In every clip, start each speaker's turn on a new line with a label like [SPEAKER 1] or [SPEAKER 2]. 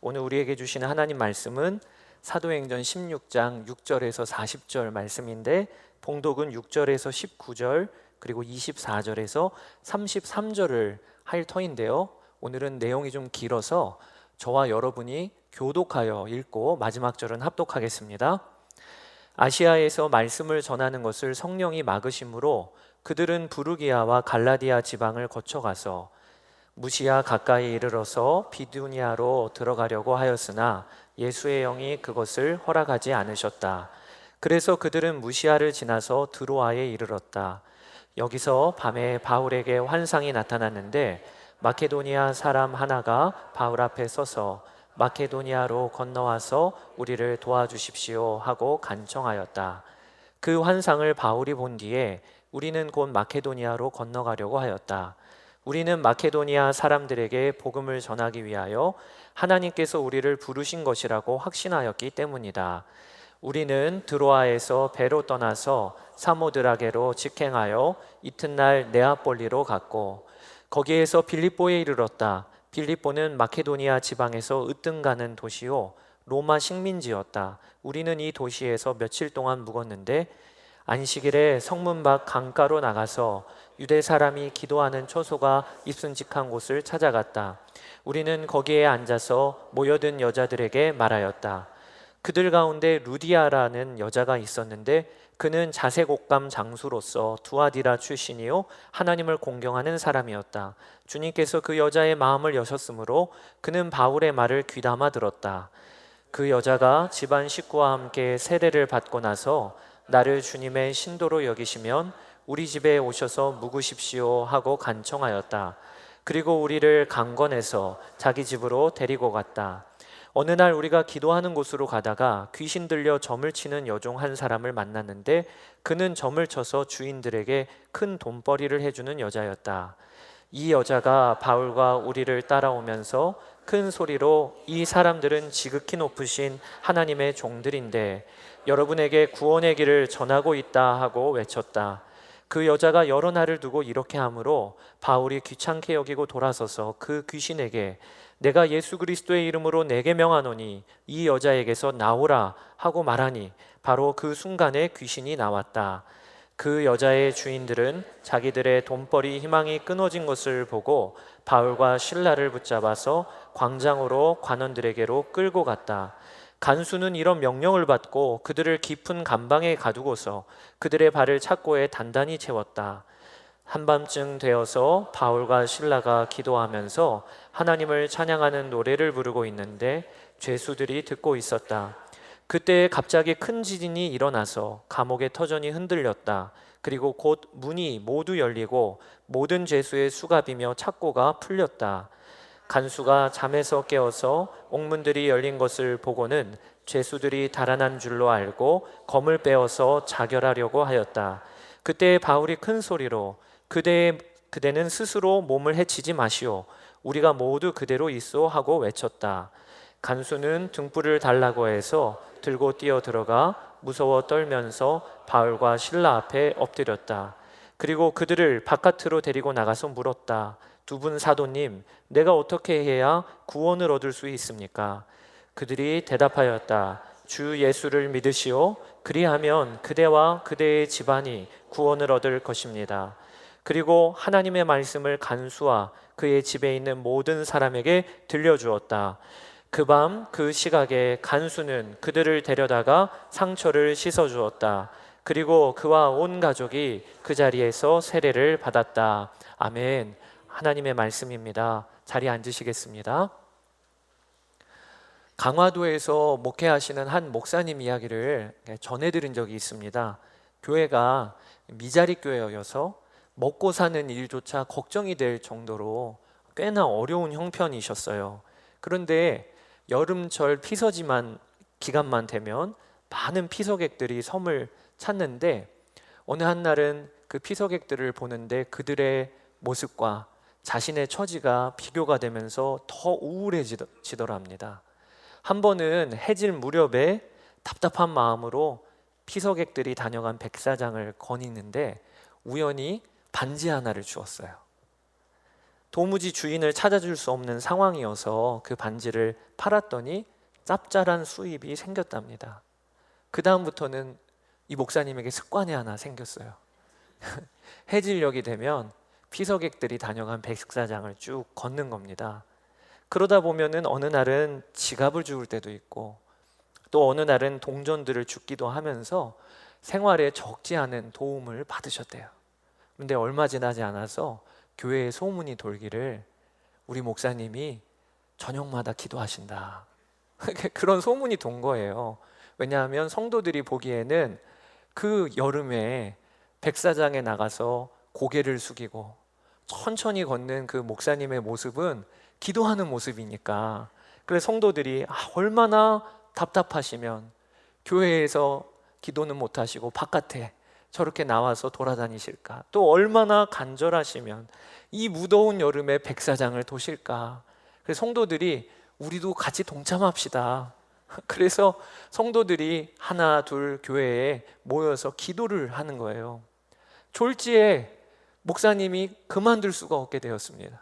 [SPEAKER 1] 오늘 우리에게 주시는 하나님 말씀은 사도행전 16장 6절에서 40절 말씀인데, 봉독은 6절에서 19절 그리고 24절에서 33절을 할 터인데요. 오늘은 내용이 좀 길어서 저와 여러분이 교독하여 읽고 마지막 절은 합독하겠습니다. 아시아에서 말씀을 전하는 것을 성령이 막으심으로 그들은 부르기아와 갈라디아 지방을 거쳐가서 무시아 가까이 이르러서 비두니아로 들어가려고 하였으나 예수의 영이 그것을 허락하지 않으셨다. 그래서 그들은 무시아를 지나서 드로아에 이르렀다. 여기서 밤에 바울에게 환상이 나타났는데, 마케도니아 사람 하나가 바울 앞에 서서 마케도니아로 건너와서 우리를 도와주십시오 하고 간청하였다. 그 환상을 바울이 본 뒤에 우리는 곧 마케도니아로 건너가려고 하였다. 우리는 마케도니아 사람들에게 복음을 전하기 위하여 하나님께서 우리를 부르신 것이라고 확신하였기 때문이다. 우리는 드로아에서 배로 떠나서 사모드라게로 직행하여 이튿날 네아폴리로 갔고, 거기에서 빌립보에 이르렀다. 빌립보는 마케도니아 지방에서 으뜸가는 도시요 로마 식민지였다. 우리는 이 도시에서 며칠 동안 묵었는데, 안식일에 성문 밖 강가로 나가서 유대 사람이 기도하는 처소가 입순직한 곳을 찾아갔다. 우리는 거기에 앉아서 모여든 여자들에게 말하였다. 그들 가운데 루디아라는 여자가 있었는데, 그는 자색옥감 장수로서 두아디라 출신이요 하나님을 공경하는 사람이었다. 주님께서 그 여자의 마음을 여셨으므로 그는 바울의 말을 귀담아 들었다. 그 여자가 집안 식구와 함께 세례를 받고 나서 나를 주님의 신도로 여기시면 우리 집에 오셔서 묵으십시오 하고 간청하였다. 그리고 우리를 강권해서 자기 집으로 데리고 갔다. 어느 날 우리가 기도하는 곳으로 가다가 귀신 들려 점을 치는 여종 한 사람을 만났는데, 그는 점을 쳐서 주인들에게 큰 돈벌이를 해주는 여자였다. 이 여자가 바울과 우리를 따라오면서 큰 소리로 이 사람들은 지극히 높으신 하나님의 종들인데 여러분에게 구원의 길을 전하고 있다 하고 외쳤다. 그 여자가 여러 날을 두고 이렇게 하므로 바울이 귀찮게 여기고 돌아서서 그 귀신에게 내가 예수 그리스도의 이름으로 내게 명하노니 이 여자에게서 나오라 하고 말하니 바로 그 순간에 귀신이 나왔다. 그 여자의 주인들은 자기들의 돈벌이 희망이 끊어진 것을 보고 바울과 실라를 붙잡아서 광장으로 관원들에게로 끌고 갔다. 간수는 이런 명령을 받고 그들을 깊은 감방에 가두고서 그들의 발을 착고에 단단히 채웠다. 한밤쯤 되어서 바울과 실라가 기도하면서 하나님을 찬양하는 노래를 부르고 있는데 죄수들이 듣고 있었다. 그때 갑자기 큰 지진이 일어나서 감옥의 터전이 흔들렸다. 그리고 곧 문이 모두 열리고 모든 죄수의 수갑이며 착고가 풀렸다. 간수가 잠에서 깨어서 옥문들이 열린 것을 보고는 죄수들이 달아난 줄로 알고 검을 빼어서 자결하려고 하였다. 그때 바울이 큰 소리로 그대는 스스로 몸을 해치지 마시오. 우리가 모두 그대로 있소 하고 외쳤다. 간수는 등불을 달라고 해서 들고 뛰어 들어가 무서워 떨면서 바울과 실라 앞에 엎드렸다. 그리고 그들을 바깥으로 데리고 나가서 물었다. 두 분 사도님, 내가 어떻게 해야 구원을 얻을 수 있습니까? 그들이 대답하였다. 주 예수를 믿으시오. 그리하면 그대와 그대의 집안이 구원을 얻을 것입니다. 그리고 하나님의 말씀을 간수와 그의 집에 있는 모든 사람에게 들려주었다. 그 밤 그 시각에 간수는 그들을 데려다가 상처를 씻어주었다. 그리고 그와 온 가족이 그 자리에서 세례를 받았다. 아멘. 하나님의 말씀입니다. 자리에 앉으시겠습니다. 강화도에서 목회하시는 한 목사님 이야기를 전해드린 적이 있습니다. 교회가 미자리 교회여서 먹고 사는 일조차 걱정이 될 정도로 꽤나 어려운 형편이셨어요. 그런데 여름철 피서지만 기간만 되면 많은 피서객들이 섬을 찾는데, 어느 한날은 그 피서객들을 보는데 그들의 모습과 자신의 처지가 비교가 되면서 더 우울해지더랍니다. 한 번은 해질 무렵에 답답한 마음으로 피서객들이 다녀간 백사장을 거니는데 우연히 반지 하나를 주었어요. 도무지 주인을 찾아줄 수 없는 상황이어서 그 반지를 팔았더니 짭짤한 수입이 생겼답니다. 그 다음부터는 이 목사님에게 습관이 하나 생겼어요. 해질녘이 되면 피서객들이 다녀간 백사장을 쭉 걷는 겁니다. 그러다 보면은 어느 날은 지갑을 주울 때도 있고 또 어느 날은 동전들을 줍기도 하면서 생활에 적지 않은 도움을 받으셨대요. 그런데 얼마 지나지 않아서 교회에 소문이 돌기를 우리 목사님이 저녁마다 기도하신다. 그런 소문이 돈 거예요. 왜냐하면 성도들이 보기에는 그 여름에 백사장에 나가서 고개를 숙이고 천천히 걷는 그 목사님의 모습은 기도하는 모습이니까, 그래서 성도들이 얼마나 답답하시면 교회에서 기도는 못하시고 바깥에 저렇게 나와서 돌아다니실까, 또 얼마나 간절하시면 이 무더운 여름에 백사장을 도실까. 그래서 성도들이 우리도 같이 동참합시다. 그래서 성도들이 하나 둘 교회에 모여서 기도를 하는 거예요. 졸지에 목사님이 그만둘 수가 없게 되었습니다.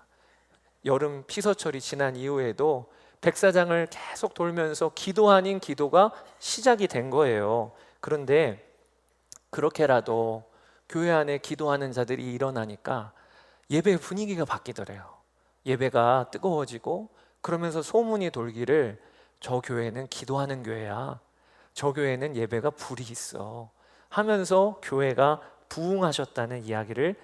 [SPEAKER 1] 여름 피서철이 지난 이후에도 백사장을 계속 돌면서 기도 아닌 기도가 시작이 된 거예요. 그런데 그렇게라도 교회 안에 기도하는 자들이 일어나니까 예배 분위기가 바뀌더래요. 예배가 뜨거워지고 그러면서 소문이 돌기를 저 교회는 기도하는 교회야, 저 교회는 예배가 불이 있어 하면서 교회가 부흥하셨다는 이야기를,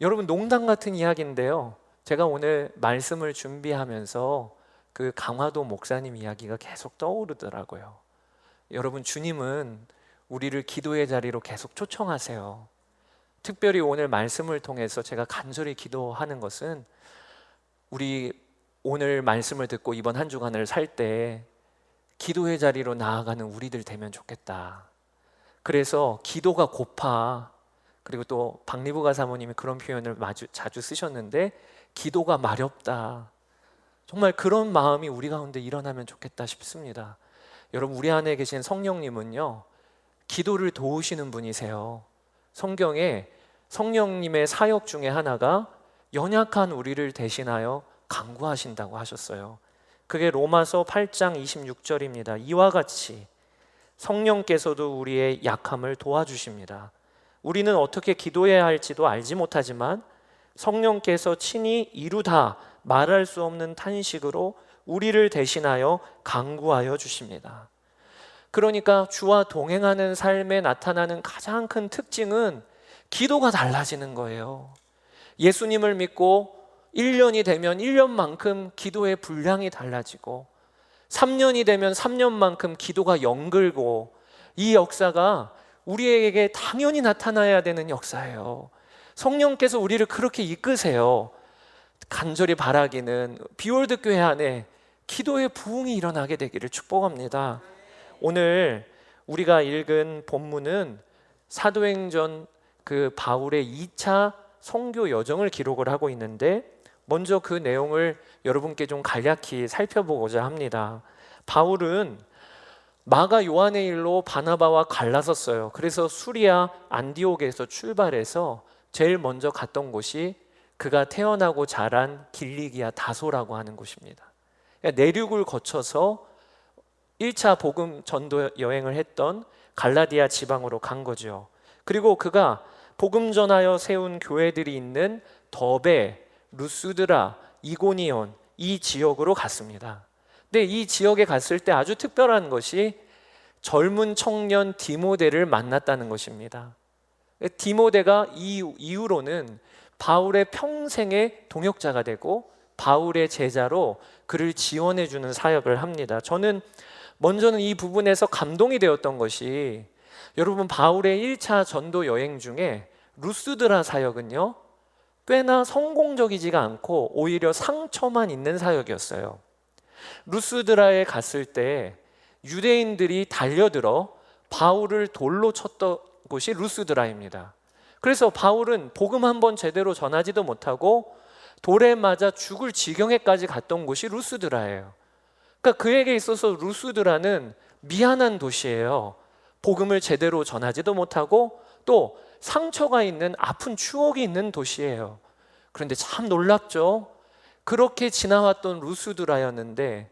[SPEAKER 1] 여러분 농담 같은 이야기인데요, 제가 오늘 말씀을 준비하면서 그 강화도 목사님 이야기가 계속 떠오르더라고요. 여러분, 주님은 우리를 기도의 자리로 계속 초청하세요. 특별히 오늘 말씀을 통해서 제가 간절히 기도하는 것은 우리 오늘 말씀을 듣고 이번 한 주간을 살 때 기도의 자리로 나아가는 우리들 되면 좋겠다. 그래서 기도가 고파, 그리고 또 박리부가 사모님이 그런 표현을 자주 쓰셨는데 기도가 마렵다. 정말 그런 마음이 우리 가운데 일어나면 좋겠다 싶습니다. 여러분, 우리 안에 계신 성령님은요, 기도를 도우시는 분이세요. 성경에 성령님의 사역 중에 하나가 연약한 우리를 대신하여 간구하신다고 하셨어요. 그게 로마서 8장 26절입니다. 이와 같이 성령께서도 우리의 약함을 도와주십니다. 우리는 어떻게 기도해야 할지도 알지 못하지만 성령께서 친히 이루다 말할 수 없는 탄식으로 우리를 대신하여 간구하여 주십니다. 그러니까 주와 동행하는 삶에 나타나는 가장 큰 특징은 기도가 달라지는 거예요. 예수님을 믿고 1년이 되면 1년만큼 기도의 분량이 달라지고 3년이 되면 3년만큼 기도가 연글고, 이 역사가 우리에게 당연히 나타나야 되는 역사예요. 성령께서 우리를 그렇게 이끄세요. 간절히 바라기는 비올드 교회 안에 기도의 부흥이 일어나게 되기를 축복합니다. 오늘 우리가 읽은 본문은 사도행전 그 바울의 2차 선교 여정을 기록을 하고 있는데, 먼저 그 내용을 여러분께 좀 간략히 살펴보고자 합니다. 바울은 마가 요한의 일로 바나바와 갈라섰어요. 그래서 수리아 안디옥에서 출발해서 제일 먼저 갔던 곳이 그가 태어나고 자란 길리기아 다소라고 하는 곳입니다. 내륙을 거쳐서 1차 복음 전도 여행을 했던 갈라디아 지방으로 간 거죠. 그리고 그가 복음 전하여 세운 교회들이 있는 더베, 루스드라, 이고니온, 이 지역으로 갔습니다. 근데 이 지역에 갔을 때 아주 특별한 것이 젊은 청년 디모데를 만났다는 것입니다. 디모데가 이후로는 바울의 평생의 동역자가 되고 바울의 제자로 그를 지원해 주는 사역을 합니다. 저는 먼저는 이 부분에서 감동이 되었던 것이, 여러분, 바울의 1차 전도 여행 중에 루스드라 사역은요, 꽤나 성공적이지가 않고 오히려 상처만 있는 사역이었어요. 루스드라에 갔을 때 유대인들이 달려들어 바울을 돌로 쳤던 곳이 루스드라입니다. 그래서 바울은 복음 한번 제대로 전하지도 못하고 돌에 맞아 죽을 지경에까지 갔던 곳이 루스드라예요. 그러니까 그에게 있어서 루스드라는 미안한 도시예요. 복음을 제대로 전하지도 못하고 또 상처가 있는 아픈 추억이 있는 도시예요. 그런데 참 놀랍죠. 그렇게 지나왔던 루스드라였는데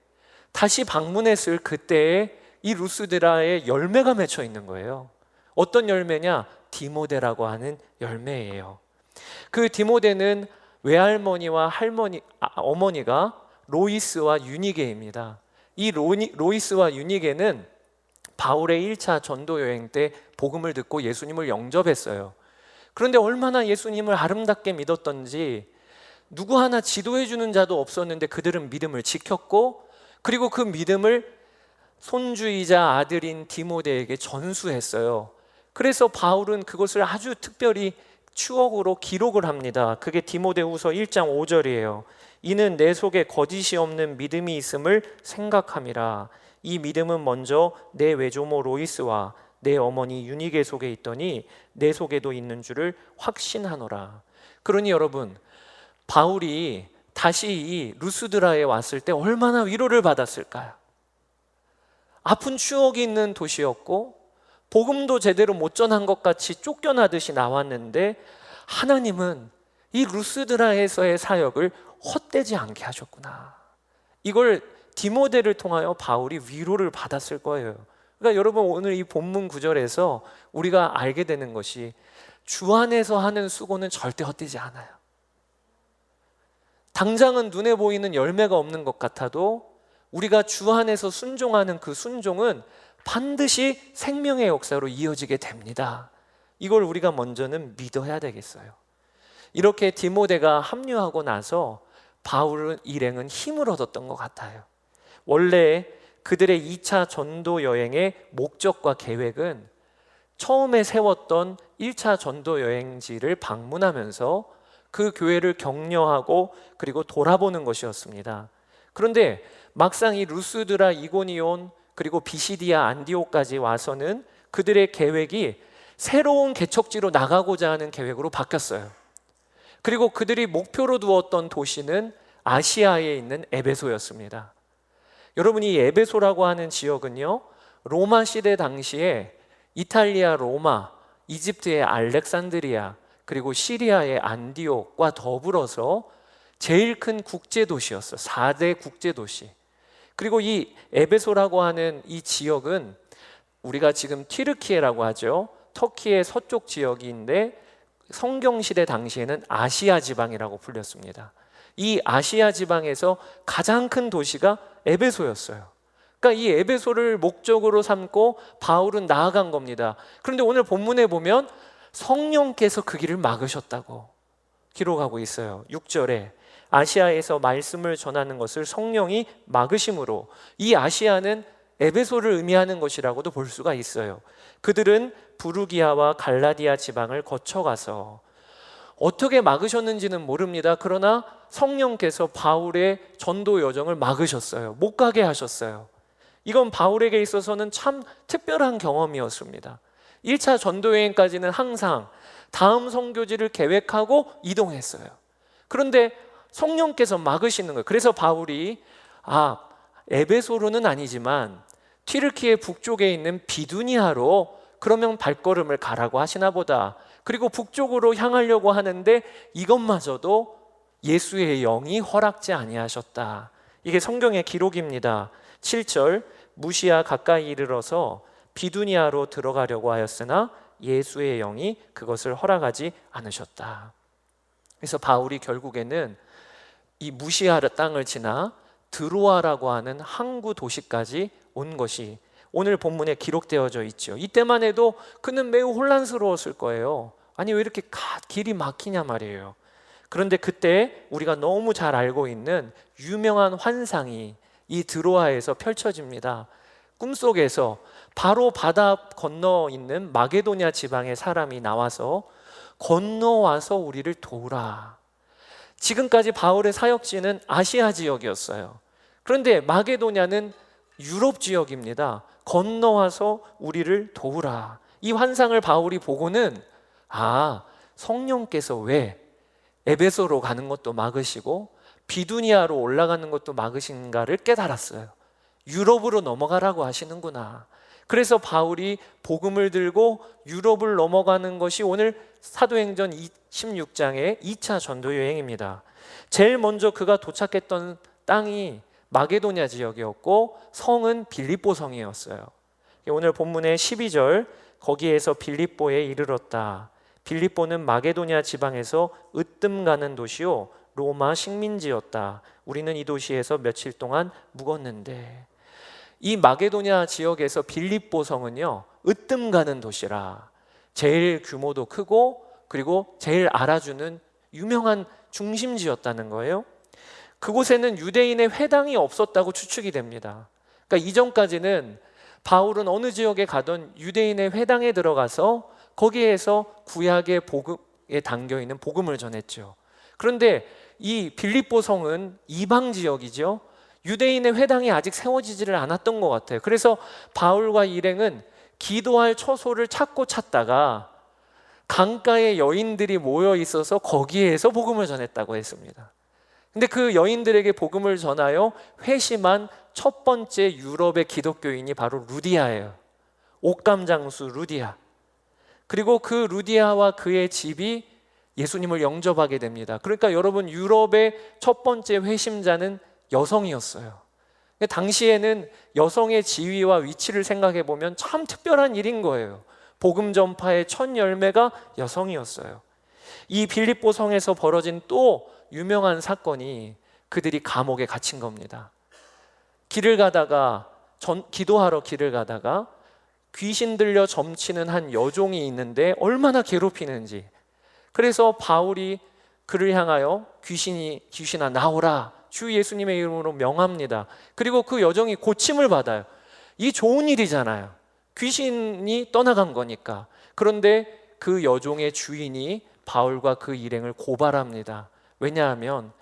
[SPEAKER 1] 다시 방문했을 그때에 이 루스드라에 열매가 맺혀 있는 거예요. 어떤 열매냐? 디모데라고 하는 열매예요. 그 디모데는 외할머니와 어머니가 로이스와 유니게입니다. 이 로이스와 유니게는 바울의 1차 전도 여행 때 복음을 듣고 예수님을 영접했어요. 그런데 얼마나 예수님을 아름답게 믿었던지 누구 하나 지도해 주는 자도 없었는데 그들은 믿음을 지켰고, 그리고 그 믿음을 손주이자 아들인 디모데에게 전수했어요. 그래서 바울은 그것을 아주 특별히 추억으로 기록을 합니다. 그게 디모데후서 1장 5절이에요. 이는 내 속에 거짓이 없는 믿음이 있음을 생각함이라. 이 믿음은 먼저 내 외조모 로이스와 내 어머니 유니게 속에 있더니 내 속에도 있는 줄을 확신하노라. 그러니 여러분, 바울이 다시 이 루스드라에 왔을 때 얼마나 위로를 받았을까요? 아픈 추억이 있는 도시였고 복음도 제대로 못 전한 것 같이 쫓겨나듯이 나왔는데 하나님은 이 루스드라에서의 사역을 헛되지 않게 하셨구나. 이걸 디모데를 통하여 바울이 위로를 받았을 거예요. 그러니까 여러분, 오늘 이 본문 구절에서 우리가 알게 되는 것이 주 안에서 하는 수고는 절대 헛되지 않아요. 당장은 눈에 보이는 열매가 없는 것 같아도 우리가 주 안에서 순종하는 그 순종은 반드시 생명의 역사로 이어지게 됩니다. 이걸 우리가 먼저는 믿어야 되겠어요. 이렇게 디모데가 합류하고 나서 바울은 일행은 힘을 얻었던 것 같아요. 원래 그들의 2차 전도 여행의 목적과 계획은 처음에 세웠던 1차 전도 여행지를 방문하면서 그 교회를 격려하고 그리고 돌아보는 것이었습니다. 그런데 막상 이 루스드라, 이고니온 그리고 비시디아, 안디옥까지 와서는 그들의 계획이 새로운 개척지로 나가고자 하는 계획으로 바뀌었어요. 그리고 그들이 목표로 두었던 도시는 아시아에 있는 에베소였습니다. 여러분, 이 에베소라고 하는 지역은요, 로마 시대 당시에 이탈리아 로마, 이집트의 알렉산드리아, 그리고 시리아의 안디옥과 더불어서 제일 큰 국제도시였어요. 4대 국제도시. 그리고 이 에베소라고 하는 이 지역은 우리가 지금 튀르키예라고 하죠. 터키의 서쪽 지역인데 성경시대 당시에는 아시아 지방이라고 불렸습니다. 이 아시아 지방에서 가장 큰 도시가 에베소였어요. 그러니까 이 에베소를 목적으로 삼고 바울은 나아간 겁니다. 그런데 오늘 본문에 보면 성령께서 그 길을 막으셨다고 기록하고 있어요. 6절에 아시아에서 말씀을 전하는 것을 성령이 막으심으로, 이 아시아는 에베소를 의미하는 것이라고도 볼 수가 있어요. 그들은 부르기아와 갈라디아 지방을 거쳐가서 어떻게 막으셨는지는 모릅니다. 그러나 성령께서 바울의 전도 여정을 막으셨어요. 못 가게 하셨어요. 이건 바울에게 있어서는 참 특별한 경험이었습니다. 1차 전도 여행까지는 항상 다음 선교지를 계획하고 이동했어요. 그런데 성령께서 막으시는 거예요. 그래서 바울이 에베소로는 아니지만 튀르키예 북쪽에 있는 비두니아로 그러면 발걸음을 가라고 하시나 보다. 그리고 북쪽으로 향하려고 하는데 이것마저도 예수의 영이 허락지 아니하셨다. 이게 성경의 기록입니다. 7절, 무시아 가까이 이르러서 비두니아로 들어가려고 하였으나 예수의 영이 그것을 허락하지 않으셨다. 그래서 바울이 결국에는 이 무시아 땅을 지나 드로아라고 하는 항구 도시까지 온 것이 오늘 본문에 기록되어져 있죠. 이때만 해도 그는 매우 혼란스러웠을 거예요. 아니, 왜 이렇게 길이 막히냐 말이에요. 그런데 그때 우리가 너무 잘 알고 있는 유명한 환상이 이 드로아에서 펼쳐집니다. 꿈속에서 바로 바다 건너 있는 마게도냐 지방의 사람이 나와서 건너와서 우리를 도우라. 지금까지 바울의 사역지는 아시아 지역이었어요. 그런데 마게도냐는 유럽 지역입니다. 건너와서 우리를 도우라. 이 환상을 바울이 보고는 성령께서 왜 에베소로 가는 것도 막으시고 비두니아로 올라가는 것도 막으신가를 깨달았어요. 유럽으로 넘어가라고 하시는구나. 그래서 바울이 복음을 들고 유럽을 넘어가는 것이 오늘 사도행전 16장의 2차 전도 여행입니다. 제일 먼저 그가 도착했던 땅이 마게도냐 지역이었고 성은 빌립보 성이었어요. 오늘 본문의 12절, 거기에서 빌립보에 이르렀다. 빌립보는 마게도냐 지방에서 으뜸 가는 도시요 로마 식민지였다. 우리는 이 도시에서 며칠 동안 묵었는데, 이 마게도냐 지역에서 빌립보 성은요 으뜸 가는 도시라, 제일 규모도 크고 그리고 제일 알아주는 유명한 중심지였다는 거예요. 그곳에는 유대인의 회당이 없었다고 추측이 됩니다. 그러니까 이전까지는 바울은 어느 지역에 가던 유대인의 회당에 들어가서 거기에서 구약의 복음에 담겨있는 복음을 전했죠. 그런데 이 빌립보 성은 이방 지역이죠. 유대인의 회당이 아직 세워지지를 않았던 것 같아요. 그래서 바울과 일행은 기도할 처소를 찾고 찾다가 강가에 여인들이 모여 있어서 거기에서 복음을 전했다고 했습니다. 근데 그 여인들에게 복음을 전하여 회심한 첫 번째 유럽의 기독교인이 바로 루디아예요. 옥감장수 루디아. 그리고 그 루디아와 그의 집이 예수님을 영접하게 됩니다. 그러니까 여러분, 유럽의 첫 번째 회심자는 여성이었어요. 당시에는 여성의 지위와 위치를 생각해 보면 참 특별한 일인 거예요. 복음 전파의 첫 열매가 여성이었어요. 이 빌립보 성에서 벌어진 또 유명한 사건이 그들이 감옥에 갇힌 겁니다. 기도하러 길을 가다가 귀신 들려 점치는 한 여종이 있는데 얼마나 괴롭히는지, 그래서 바울이 그를 향하여 귀신아 나오라, 주 예수님의 이름으로 명합니다. 그리고 그 여종이 고침을 받아요. 이 좋은 일이잖아요. 귀신이 떠나간 거니까. 그런데 그 여종의 주인이 바울과 그 일행을 고발합니다. 왜냐하면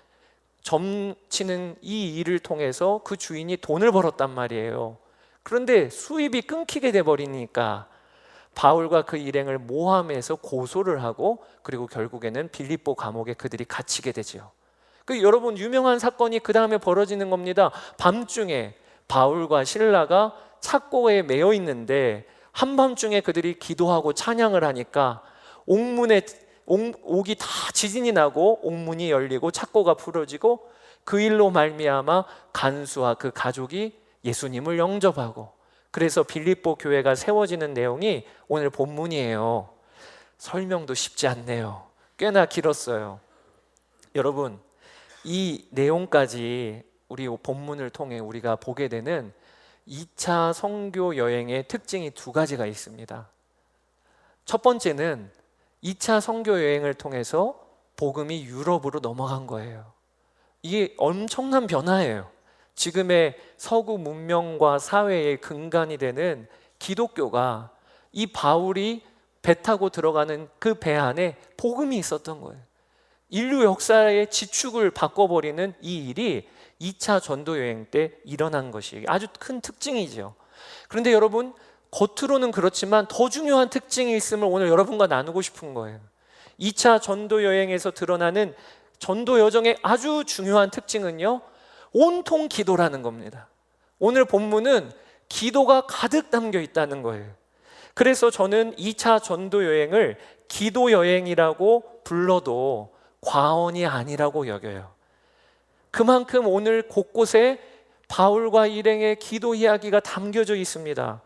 [SPEAKER 1] 점치는 이 일을 통해서 그 주인이 돈을 벌었단 말이에요. 그런데 수입이 끊기게 돼버리니까 바울과 그 일행을 모함해서 고소를 하고, 그리고 결국에는 빌립보 감옥에 그들이 갇히게 되죠. 여러분, 유명한 사건이 그 다음에 벌어지는 겁니다. 밤중에 바울과 실라가 착고에 매여 있는데 한밤중에 그들이 기도하고 찬양을 하니까 옥이 다 지진이 나고 옥문이 열리고 착고가 풀어지고, 그 일로 말미암아 간수와 그 가족이 예수님을 영접하고, 그래서 빌립보 교회가 세워지는 내용이 오늘 본문이에요. 설명도 쉽지 않네요. 꽤나 길었어요. 여러분, 이 내용까지 우리 본문을 통해 우리가 보게 되는 2차 선교 여행의 특징이 두 가지가 있습니다. 첫 번째는 2차 선교 여행을 통해서 복음이 유럽으로 넘어간 거예요. 이게 엄청난 변화예요. 지금의 서구 문명과 사회의 근간이 되는 기독교가, 이 바울이 배 타고 들어가는 그 배 안에 복음이 있었던 거예요. 인류 역사의 지축을 바꿔버리는 이 일이 2차 전도 여행 때 일어난 것이 아주 큰 특징이죠. 그런데 여러분, 겉으로는 그렇지만 더 중요한 특징이 있음을 오늘 여러분과 나누고 싶은 거예요. 2차 전도 여행에서 드러나는 전도 여정의 아주 중요한 특징은요, 온통 기도라는 겁니다. 오늘 본문은 기도가 가득 담겨 있다는 거예요. 그래서 저는 2차 전도 여행을 기도 여행이라고 불러도 과언이 아니라고 여겨요. 그만큼 오늘 곳곳에 바울과 일행의 기도 이야기가 담겨져 있습니다.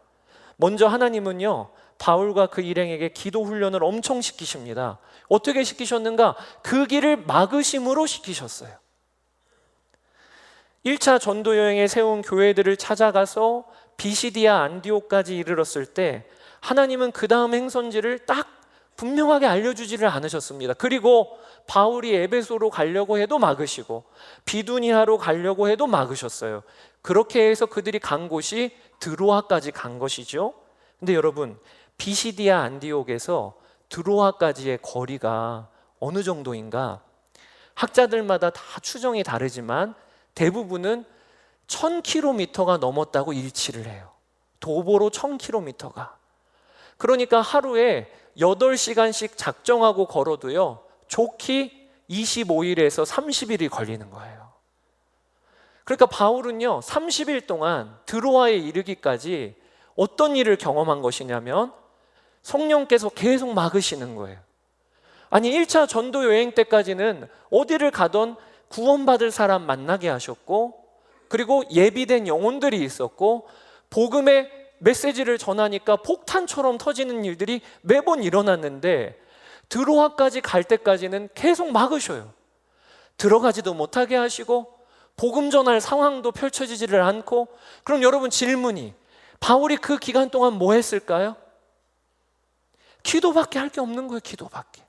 [SPEAKER 1] 먼저 하나님은요, 바울과 그 일행에게 기도 훈련을 엄청 시키십니다. 어떻게 시키셨는가? 그 길을 막으심으로 시키셨어요. 1차 전도 여행에 세운 교회들을 찾아가서 비시디아 안디옥까지 이르렀을 때 하나님은 그 다음 행선지를 딱 분명하게 알려주지를 않으셨습니다. 그리고 바울이 에베소로 가려고 해도 막으시고 비두니아로 가려고 해도 막으셨어요. 그렇게 해서 그들이 간 곳이 드로아까지 간 것이죠. 근데 여러분, 비시디아 안디옥에서 드로아까지의 거리가 어느 정도인가? 학자들마다 다 추정이 다르지만 대부분은 1000km가 넘었다고 일치를 해요. 도보로 1000km가. 그러니까 하루에 8시간씩 작정하고 걸어도요, 좋기 25일에서 30일이 걸리는 거예요. 그러니까 바울은요 30일 동안 드로아에 이르기까지 어떤 일을 경험한 것이냐면 성령께서 계속 막으시는 거예요. 아니 1차 전도 여행 때까지는 어디를 가던 구원받을 사람 만나게 하셨고, 그리고 예비된 영혼들이 있었고, 복음의 메시지를 전하니까 폭탄처럼 터지는 일들이 매번 일어났는데, 드로아까지 갈 때까지는 계속 막으셔요. 들어가지도 못하게 하시고 복음 전할 상황도 펼쳐지지를 않고. 그럼 여러분 질문이, 바울이 그 기간 동안 뭐 했을까요? 기도밖에 할 게 없는 거예요. 기도밖에.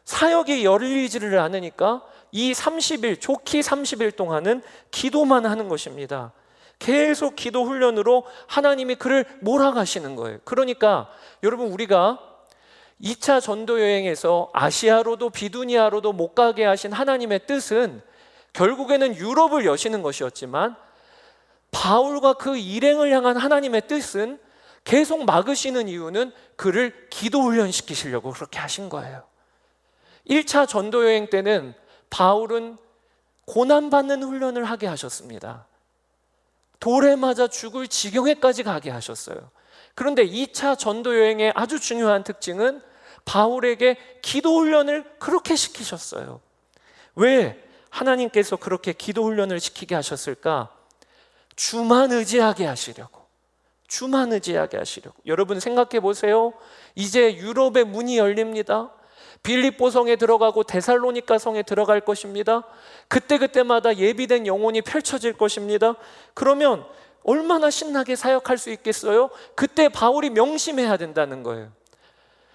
[SPEAKER 1] 사역이 열리지를 않으니까 이 30일, 좋기 30일 동안은 기도만 하는 것입니다. 계속 기도 훈련으로 하나님이 그를 몰아가시는 거예요. 그러니까 여러분, 우리가 2차 전도 여행에서 아시아로도 비두니아로도 못 가게 하신 하나님의 뜻은 결국에는 유럽을 여시는 것이었지만, 바울과 그 일행을 향한 하나님의 뜻은 계속 막으시는 이유는 그를 기도 훈련시키시려고 그렇게 하신 거예요. 1차 전도 여행 때는 바울은 고난받는 훈련을 하게 하셨습니다. 돌에 맞아 죽을 지경에까지 가게 하셨어요. 그런데 2차 전도 여행의 아주 중요한 특징은 바울에게 기도 훈련을 그렇게 시키셨어요. 왜 하나님께서 그렇게 기도 훈련을 시키게 하셨을까? 주만 의지하게 하시려고. 주만 의지하게 하시려고. 여러분 생각해 보세요. 이제 유럽의 문이 열립니다. 빌립보 성에 들어가고 데살로니가 성에 들어갈 것입니다. 그때마다 예비된 영혼이 펼쳐질 것입니다. 그러면 얼마나 신나게 사역할 수 있겠어요? 그때 바울이 명심해야 된다는 거예요.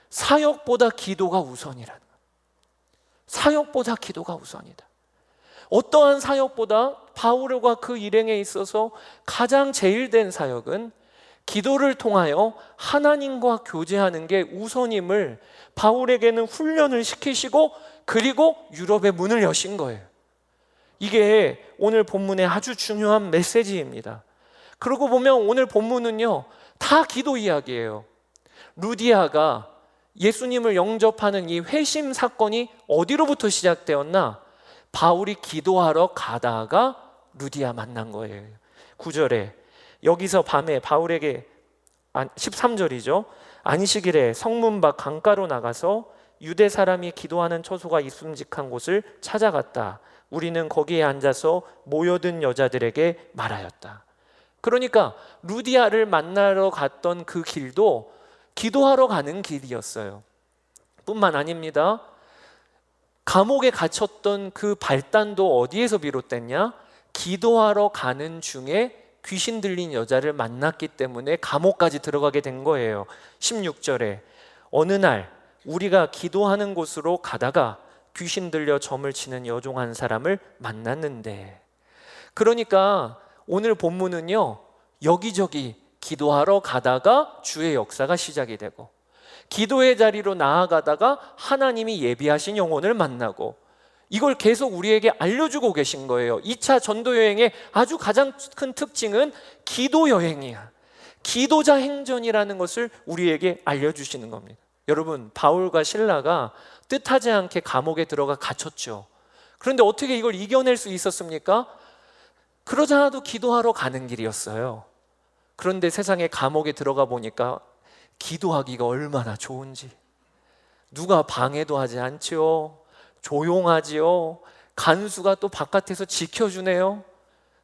[SPEAKER 1] 사역보다 기도가 우선이라는 거예요. 사역보다 기도가 우선이다. 어떠한 사역보다 바울과 그 일행에 있어서 가장 제일된 사역은 기도를 통하여 하나님과 교제하는 게 우선임을 바울에게는 훈련을 시키시고, 그리고 유럽의 문을 여신 거예요. 이게 오늘 본문의 아주 중요한 메시지입니다. 그러고 보면 오늘 본문은요, 다 기도 이야기예요. 루디아가 예수님을 영접하는 이 회심 사건이 어디로부터 시작되었나? 바울이 기도하러 가다가 루디아 만난 거예요. 9절에 여기서 밤에 바울에게, 13절이죠. 안식일에 성문 밖 강가로 나가서 유대 사람이 기도하는 처소가 있음직한 곳을 찾아갔다. 우리는 거기에 앉아서 모여든 여자들에게 말하였다. 그러니까 루디아를 만나러 갔던 그 길도 기도하러 가는 길이었어요. 뿐만 아닙니다. 감옥에 갇혔던 그 발단도 어디에서 비롯됐냐? 기도하러 가는 중에 귀신 들린 여자를 만났기 때문에 감옥까지 들어가게 된 거예요. 16절에 어느 날 우리가 기도하는 곳으로 가다가 귀신 들려 점을 치는 여종 한 사람을 만났는데. 그러니까 오늘 본문은요, 여기저기 기도하러 가다가 주의 역사가 시작이 되고, 기도의 자리로 나아가다가 하나님이 예비하신 영혼을 만나고, 이걸 계속 우리에게 알려주고 계신 거예요. 2차 전도 여행의 아주 가장 큰 특징은 기도 여행이야. 기도자 행전이라는 것을 우리에게 알려주시는 겁니다. 여러분, 바울과 실라가 뜻하지 않게 감옥에 들어가 갇혔죠. 그런데 어떻게 이걸 이겨낼 수 있었습니까? 그러지 않아도 기도하러 가는 길이었어요. 그런데 세상에 감옥에 들어가 보니까 기도하기가 얼마나 좋은지. 누가 방해도 하지 않지요. 조용하지요. 간수가 또 바깥에서 지켜주네요.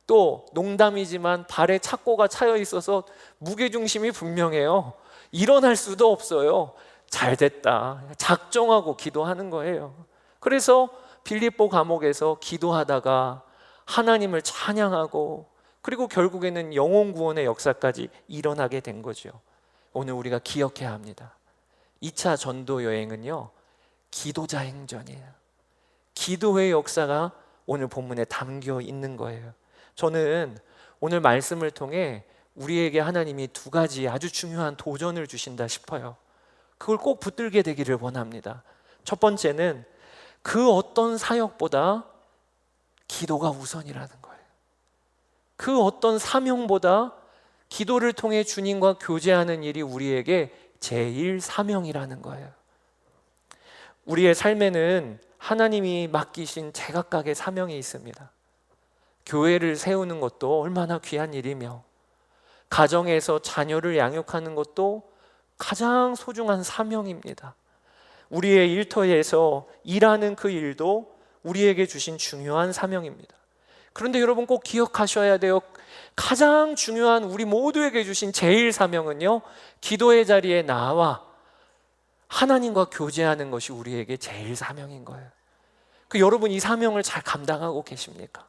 [SPEAKER 1] 또 농담이지만 발에 착고가 차여 있어서 무게중심이 분명해요. 일어날 수도 없어요. 잘 됐다. 작정하고 기도하는 거예요. 그래서 빌립보 감옥에서 기도하다가 하나님을 찬양하고, 그리고 결국에는 영혼 구원의 역사까지 일어나게 된 거죠. 오늘 우리가 기억해야 합니다. 2차 전도 여행은요, 기도자 행전이에요. 기도의 역사가 오늘 본문에 담겨 있는 거예요. 저는 오늘 말씀을 통해 우리에게 하나님이 두 가지 아주 중요한 도전을 주신다 싶어요. 그걸 꼭 붙들게 되기를 원합니다. 첫 번째는 그 어떤 사역보다 기도가 우선이라는 거예요. 그 어떤 사명보다 기도를 통해 주님과 교제하는 일이 우리에게 제일 사명이라는 거예요. 우리의 삶에는 하나님이 맡기신 제각각의 사명이 있습니다. 교회를 세우는 것도 얼마나 귀한 일이며, 가정에서 자녀를 양육하는 것도 가장 소중한 사명입니다. 우리의 일터에서 일하는 그 일도 우리에게 주신 중요한 사명입니다. 그런데 여러분 꼭 기억하셔야 돼요. 가장 중요한 우리 모두에게 주신 제일 사명은요, 기도의 자리에 나와 하나님과 교제하는 것이 우리에게 제일 사명인 거예요. 여러분 이 사명을 잘 감당하고 계십니까?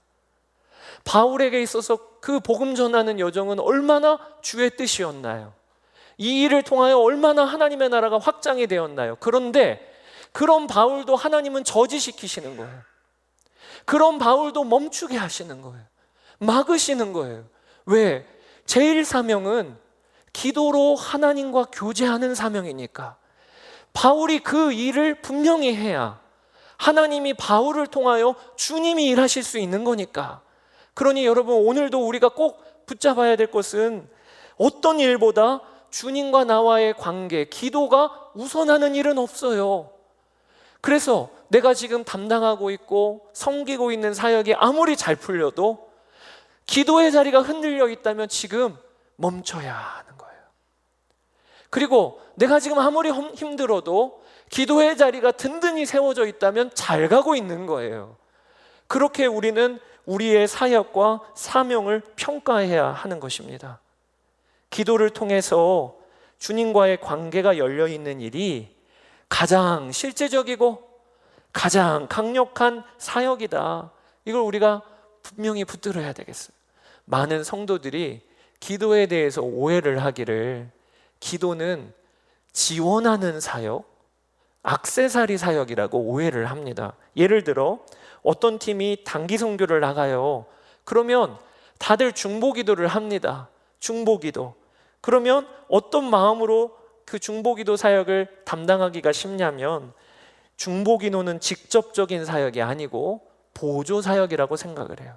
[SPEAKER 1] 바울에게 있어서 그 복음 전하는 여정은 얼마나 주의 뜻이었나요? 이 일을 통하여 얼마나 하나님의 나라가 확장이 되었나요? 그런데 그런 바울도 하나님은 저지시키시는 거예요. 그런 바울도 멈추게 하시는 거예요. 막으시는 거예요. 왜? 제일 사명은 기도로 하나님과 교제하는 사명이니까. 바울이 그 일을 분명히 해야 하나님이 바울을 통하여 주님이 일하실 수 있는 거니까. 그러니 여러분 오늘도 우리가 꼭 붙잡아야 될 것은 어떤 일보다 주님과 나와의 관계, 기도가 우선하는 일은 없어요. 그래서 내가 지금 담당하고 있고 섬기고 있는 사역이 아무리 잘 풀려도 기도의 자리가 흔들려 있다면 지금 멈춰야 하는 거예요. 그리고 내가 지금 아무리 힘들어도 기도의 자리가 든든히 세워져 있다면 잘 가고 있는 거예요. 그렇게 우리는 우리의 사역과 사명을 평가해야 하는 것입니다. 기도를 통해서 주님과의 관계가 열려 있는 일이 가장 실제적이고 가장 강력한 사역이다. 이걸 우리가 분명히 붙들어야 되겠어요. 많은 성도들이 기도에 대해서 오해를 하기를, 기도는 지원하는 사역, 액세서리 사역이라고 오해를 합니다. 예를 들어 어떤 팀이 단기 선교를 나가요. 그러면 다들 중보기도를 합니다. 중보기도. 그러면 어떤 마음으로 그 중보기도 사역을 담당하기가 쉽냐면, 중보기도는 직접적인 사역이 아니고 보조 사역이라고 생각을 해요.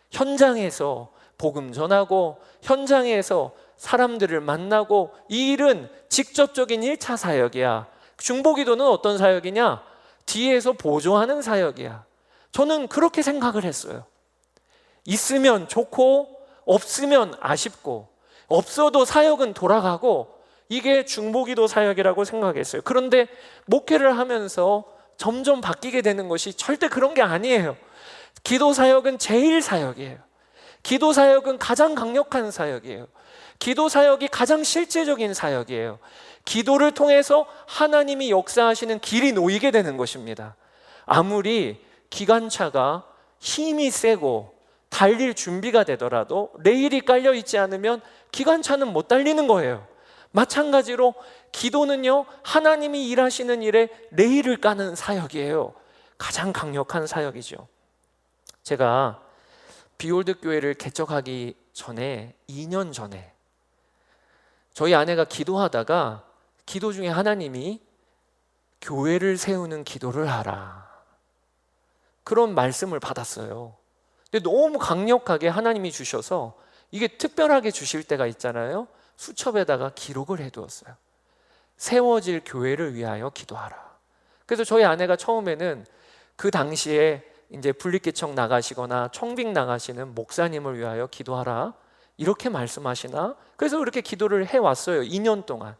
[SPEAKER 1] 현장에서 복음 전하고 현장에서 사람들을 만나고, 이 일은 직접적인 1차 사역이야. 중보기도는 어떤 사역이냐? 뒤에서 보조하는 사역이야. 저는 그렇게 생각을 했어요. 있으면 좋고 없으면 아쉽고, 없어도 사역은 돌아가고, 이게 중보기도 사역이라고 생각했어요. 그런데 목회를 하면서 점점 바뀌게 되는 것이 절대 그런 게 아니에요. 기도 사역은 제일 사역이에요. 기도 사역은 가장 강력한 사역이에요. 기도 사역이 가장 실제적인 사역이에요. 기도를 통해서 하나님이 역사하시는 길이 놓이게 되는 것입니다. 아무리 기관차가 힘이 세고 달릴 준비가 되더라도 레일이 깔려 있지 않으면 기관차는 못 달리는 거예요. 마찬가지로 기도는요, 하나님이 일하시는 일에 레일을 까는 사역이에요. 가장 강력한 사역이죠. 제가 비올드 교회를 개척하기 전에, 2년 전에 저희 아내가 기도하다가 기도 중에 하나님이 교회를 세우는 기도를 하라, 그런 말씀을 받았어요. 근데 너무 강력하게 하나님이 주셔서, 이게 특별하게 주실 때가 있잖아요. 수첩에다가 기록을 해두었어요. 세워질 교회를 위하여 기도하라. 그래서 저희 아내가 처음에는 그 당시에 이제 분립개척 나가시거나 청빙 나가시는 목사님을 위하여 기도하라, 이렇게 말씀하시나? 그래서 그렇게 기도를 해왔어요. 2년 동안.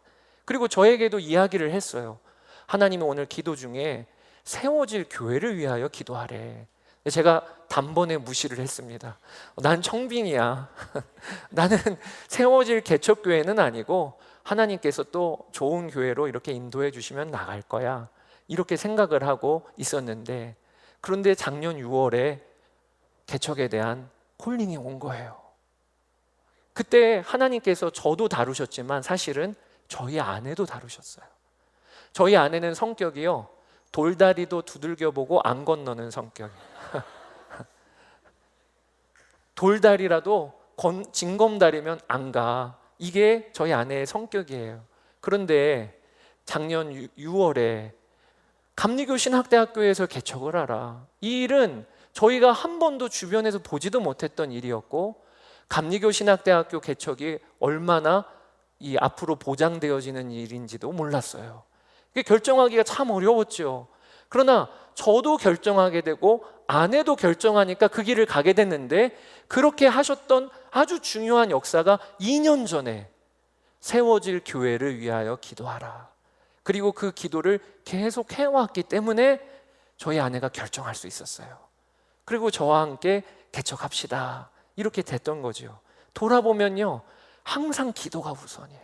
[SPEAKER 1] 그리고 저에게도 이야기를 했어요. 하나님은 오늘 기도 중에 세워질 교회를 위하여 기도하래. 제가 단번에 무시를 했습니다. 난 청빙이야. 나는 세워질 개척교회는 아니고 하나님께서 또 좋은 교회로 이렇게 인도해 주시면 나갈 거야, 이렇게 생각을 하고 있었는데, 그런데 작년 6월에 개척에 대한 콜링이 온 거예요. 그때 하나님께서 저도 다루셨지만 사실은 저희 아내도 다루셨어요. 저희 아내는 성격이요, 돌다리도 두들겨보고 안 건너는 성격이에요. 돌다리라도 징검다리면 안 가. 이게 저희 아내의 성격이에요. 그런데 작년 6월에 감리교 신학대학교에서 개척을 하라. 이 일은 저희가 한 번도 주변에서 보지도 못했던 일이었고, 감리교 신학대학교 개척이 얼마나 이 앞으로 보장되어지는 일인지도 몰랐어요. 이게 결정하기가 참 어려웠죠. 그러나 저도 결정하게 되고 아내도 결정하니까 그 길을 가게 됐는데, 그렇게 하셨던 아주 중요한 역사가 2년 전에 세워질 교회를 위하여 기도하라. 그리고 그 기도를 계속 해왔기 때문에 저희 아내가 결정할 수 있었어요. 그리고 저와 함께 개척합시다. 이렇게 됐던 거죠. 돌아보면요, 항상 기도가 우선이에요.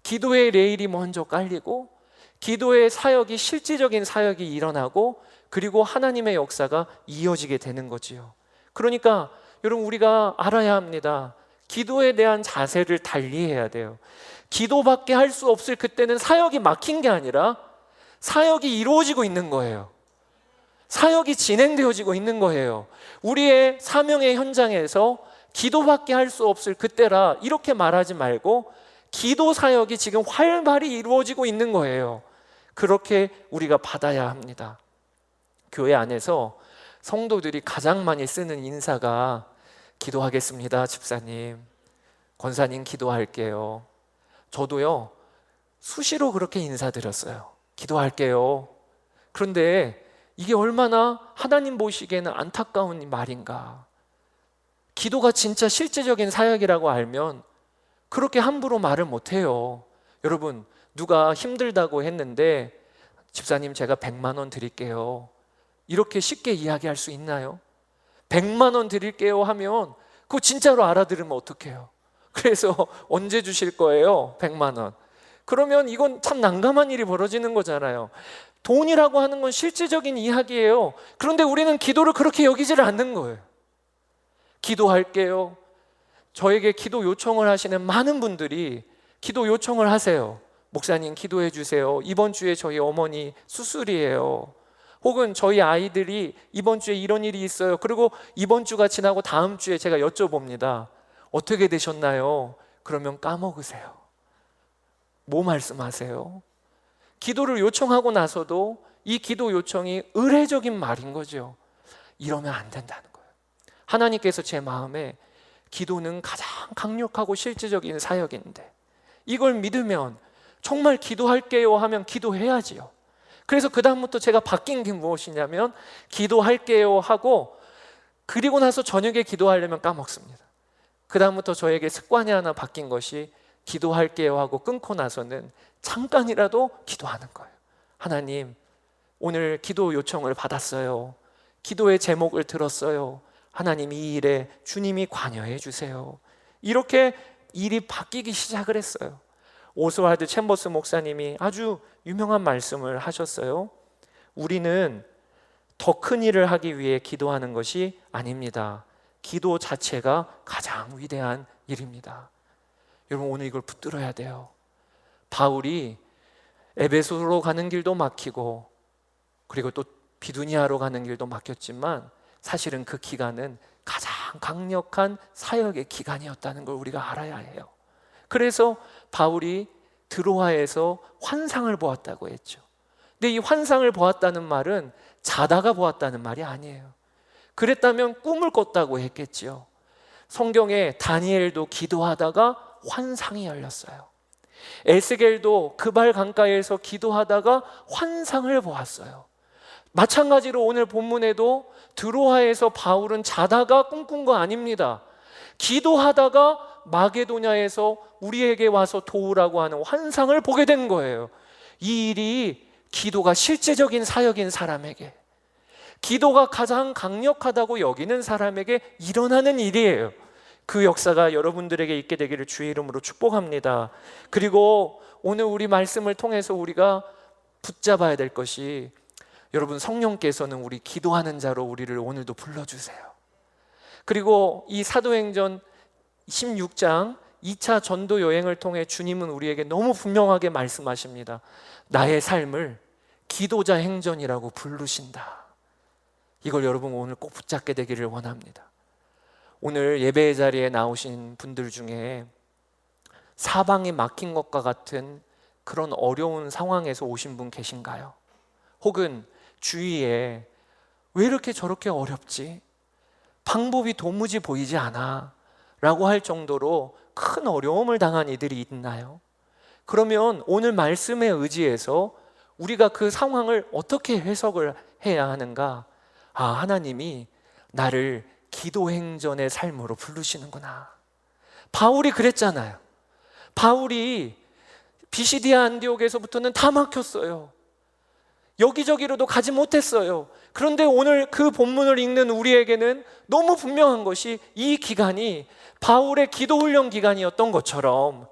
[SPEAKER 1] 기도의 레일이 먼저 깔리고 기도의 사역이, 실질적인 사역이 일어나고, 그리고 하나님의 역사가 이어지게 되는 거지요. 그러니까 여러분, 우리가 알아야 합니다. 기도에 대한 자세를 달리해야 돼요. 기도밖에 할 수 없을 그때는 사역이 막힌 게 아니라 사역이 이루어지고 있는 거예요. 사역이 진행되어지고 있는 거예요. 우리의 사명의 현장에서 기도밖에 할 수 없을 그때라 이렇게 말하지 말고 기도 사역이 지금 활발히 이루어지고 있는 거예요. 그렇게 우리가 받아야 합니다. 교회 안에서 성도들이 가장 많이 쓰는 인사가 기도하겠습니다, 집사님, 권사님 기도할게요. 저도요, 수시로 그렇게 인사드렸어요. 기도할게요. 그런데 이게 얼마나 하나님 보시기에는 안타까운 말인가. 기도가 진짜 실제적인 사역이라고 알면 그렇게 함부로 말을 못해요. 여러분, 누가 힘들다고 했는데 집사님 제가 100만 원 드릴게요, 이렇게 쉽게 이야기할 수 있나요? 100만 원 드릴게요 하면 그거 진짜로 알아들으면 어떡해요? 그래서 언제 주실 거예요? 100만 원. 그러면 이건 참 난감한 일이 벌어지는 거잖아요. 돈이라고 하는 건 실질적인 이야기예요. 그런데 우리는 기도를 그렇게 여기지를 않는 거예요. 기도할게요. 저에게 기도 요청을 하시는 많은 분들이 기도 요청을 하세요. 목사님 기도해 주세요. 이번 주에 저희 어머니 수술이에요. 혹은 저희 아이들이 이번 주에 이런 일이 있어요. 그리고 이번 주가 지나고 다음 주에 제가 여쭤봅니다. 어떻게 되셨나요? 그러면 까먹으세요. 뭐 말씀하세요? 기도를 요청하고 나서도 이 기도 요청이 의례적인 말인 거죠. 이러면 안 된다는 거예요. 하나님께서 제 마음에 기도는 가장 강력하고 실질적인 사역인데 이걸 믿으면 정말 기도할게요 하면 기도해야지요. 그래서 그 다음부터 제가 바뀐 게 무엇이냐면 기도할게요 하고 그리고 나서 저녁에 기도하려면 까먹습니다. 그 다음부터 저에게 습관이 하나 바뀐 것이 기도할게요 하고 끊고 나서는 잠깐이라도 기도하는 거예요. 하나님, 오늘 기도 요청을 받았어요. 기도의 제목을 들었어요. 하나님, 이 일에 주님이 관여해 주세요. 이렇게 일이 바뀌기 시작을 했어요. 오스왈드 챔버스 목사님이 아주 유명한 말씀을 하셨어요. 우리는 더 큰 일을 하기 위해 기도하는 것이 아닙니다. 기도 자체가 가장 위대한 일입니다. 여러분, 오늘 이걸 붙들어야 돼요. 바울이 에베소로 가는 길도 막히고 그리고 또 비두니아로 가는 길도 막혔지만 사실은 그 기간은 가장 강력한 사역의 기간이었다는 걸 우리가 알아야 해요. 그래서 바울이 드로아에서 환상을 보았다고 했죠. 근데 이 환상을 보았다는 말은 자다가 보았다는 말이 아니에요. 그랬다면 꿈을 꿨다고 했겠지요. 성경에 다니엘도 기도하다가 환상이 열렸어요. 에스겔도 그발 강가에서 기도하다가 환상을 보았어요. 마찬가지로 오늘 본문에도 드로아에서 바울은 자다가 꿈꾼 거 아닙니다. 기도하다가 마게도냐에서 우리에게 와서 도우라고 하는 환상을 보게 된 거예요. 이 일이 기도가 실제적인 사역인 사람에게, 기도가 가장 강력하다고 여기는 사람에게 일어나는 일이에요. 그 역사가 여러분들에게 있게 되기를 주의 이름으로 축복합니다. 그리고 오늘 우리 말씀을 통해서 우리가 붙잡아야 될 것이, 여러분, 성령께서는 우리 기도하는 자로 우리를 오늘도 불러주세요. 그리고 이 사도행전 16장 2차 전도 여행을 통해 주님은 우리에게 너무 분명하게 말씀하십니다. 나의 삶을 기도자 행전이라고 부르신다. 이걸 여러분 오늘 꼭 붙잡게 되기를 원합니다. 오늘 예배의 자리에 나오신 분들 중에 사방이 막힌 것과 같은 그런 어려운 상황에서 오신 분 계신가요? 혹은 주위에 왜 이렇게 저렇게 어렵지? 방법이 도무지 보이지 않아 라고 할 정도로 큰 어려움을 당한 이들이 있나요? 그러면 오늘 말씀에 의지해서 우리가 그 상황을 어떻게 해석을 해야 하는가? 아, 하나님이 나를 기도 행전의 삶으로 부르시는구나. 바울이 그랬잖아요. 바울이 비시디아 안디옥에서부터는 다 막혔어요. 여기저기로도 가지 못했어요. 그런데 오늘 그 본문을 읽는 우리에게는 너무 분명한 것이 이 기간이 바울의 기도 훈련 기간이었던 것처럼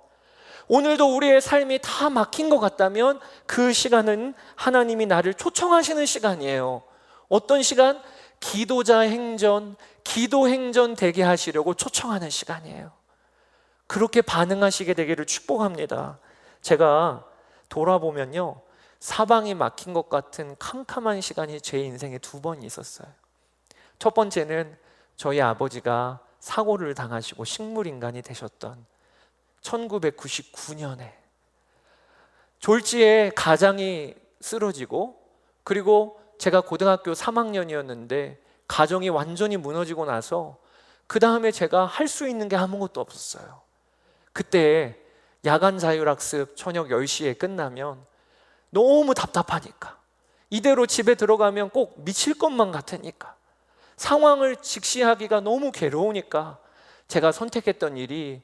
[SPEAKER 1] 오늘도 우리의 삶이 다 막힌 것 같다면 그 시간은 하나님이 나를 초청하시는 시간이에요. 어떤 시간? 기도자 행전, 기도 행전 되게 하시려고 초청하는 시간이에요. 그렇게 반응하시게 되기를 축복합니다. 제가 돌아보면요, 사방이 막힌 것 같은 캄캄한 시간이 제 인생에 2번 있었어요. 첫 번째는 저희 아버지가 사고를 당하시고 식물인간이 되셨던 1999년에 졸지에 가장이 쓰러지고, 그리고 제가 고등학교 3학년이었는데 가정이 완전히 무너지고 나서 그 다음에 제가 할 수 있는 게 아무것도 없었어요. 그때 야간 자율학습 저녁 10시에 끝나면 너무 답답하니까, 이대로 집에 들어가면 꼭 미칠 것만 같으니까, 상황을 직시하기가 너무 괴로우니까 제가 선택했던 일이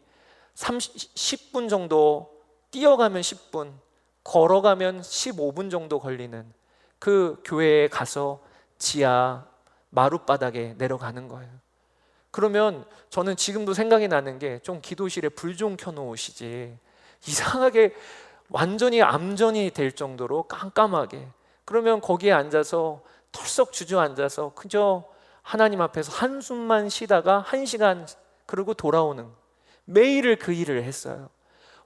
[SPEAKER 1] 10분 정도 뛰어가면 10분, 걸어가면 15분 정도 걸리는 그 교회에 가서 지하 마룻바닥에 내려가는 거예요. 그러면 저는 지금도 생각이 나는 게, 좀 기도실에 불 좀 켜놓으시지, 이상하게 완전히 암전이 될 정도로 깜깜하게, 그러면 거기에 앉아서 털썩 주저앉아서 그저 하나님 앞에서 한숨만 쉬다가 1시간 그러고 돌아오는, 매일을 그 일을 했어요.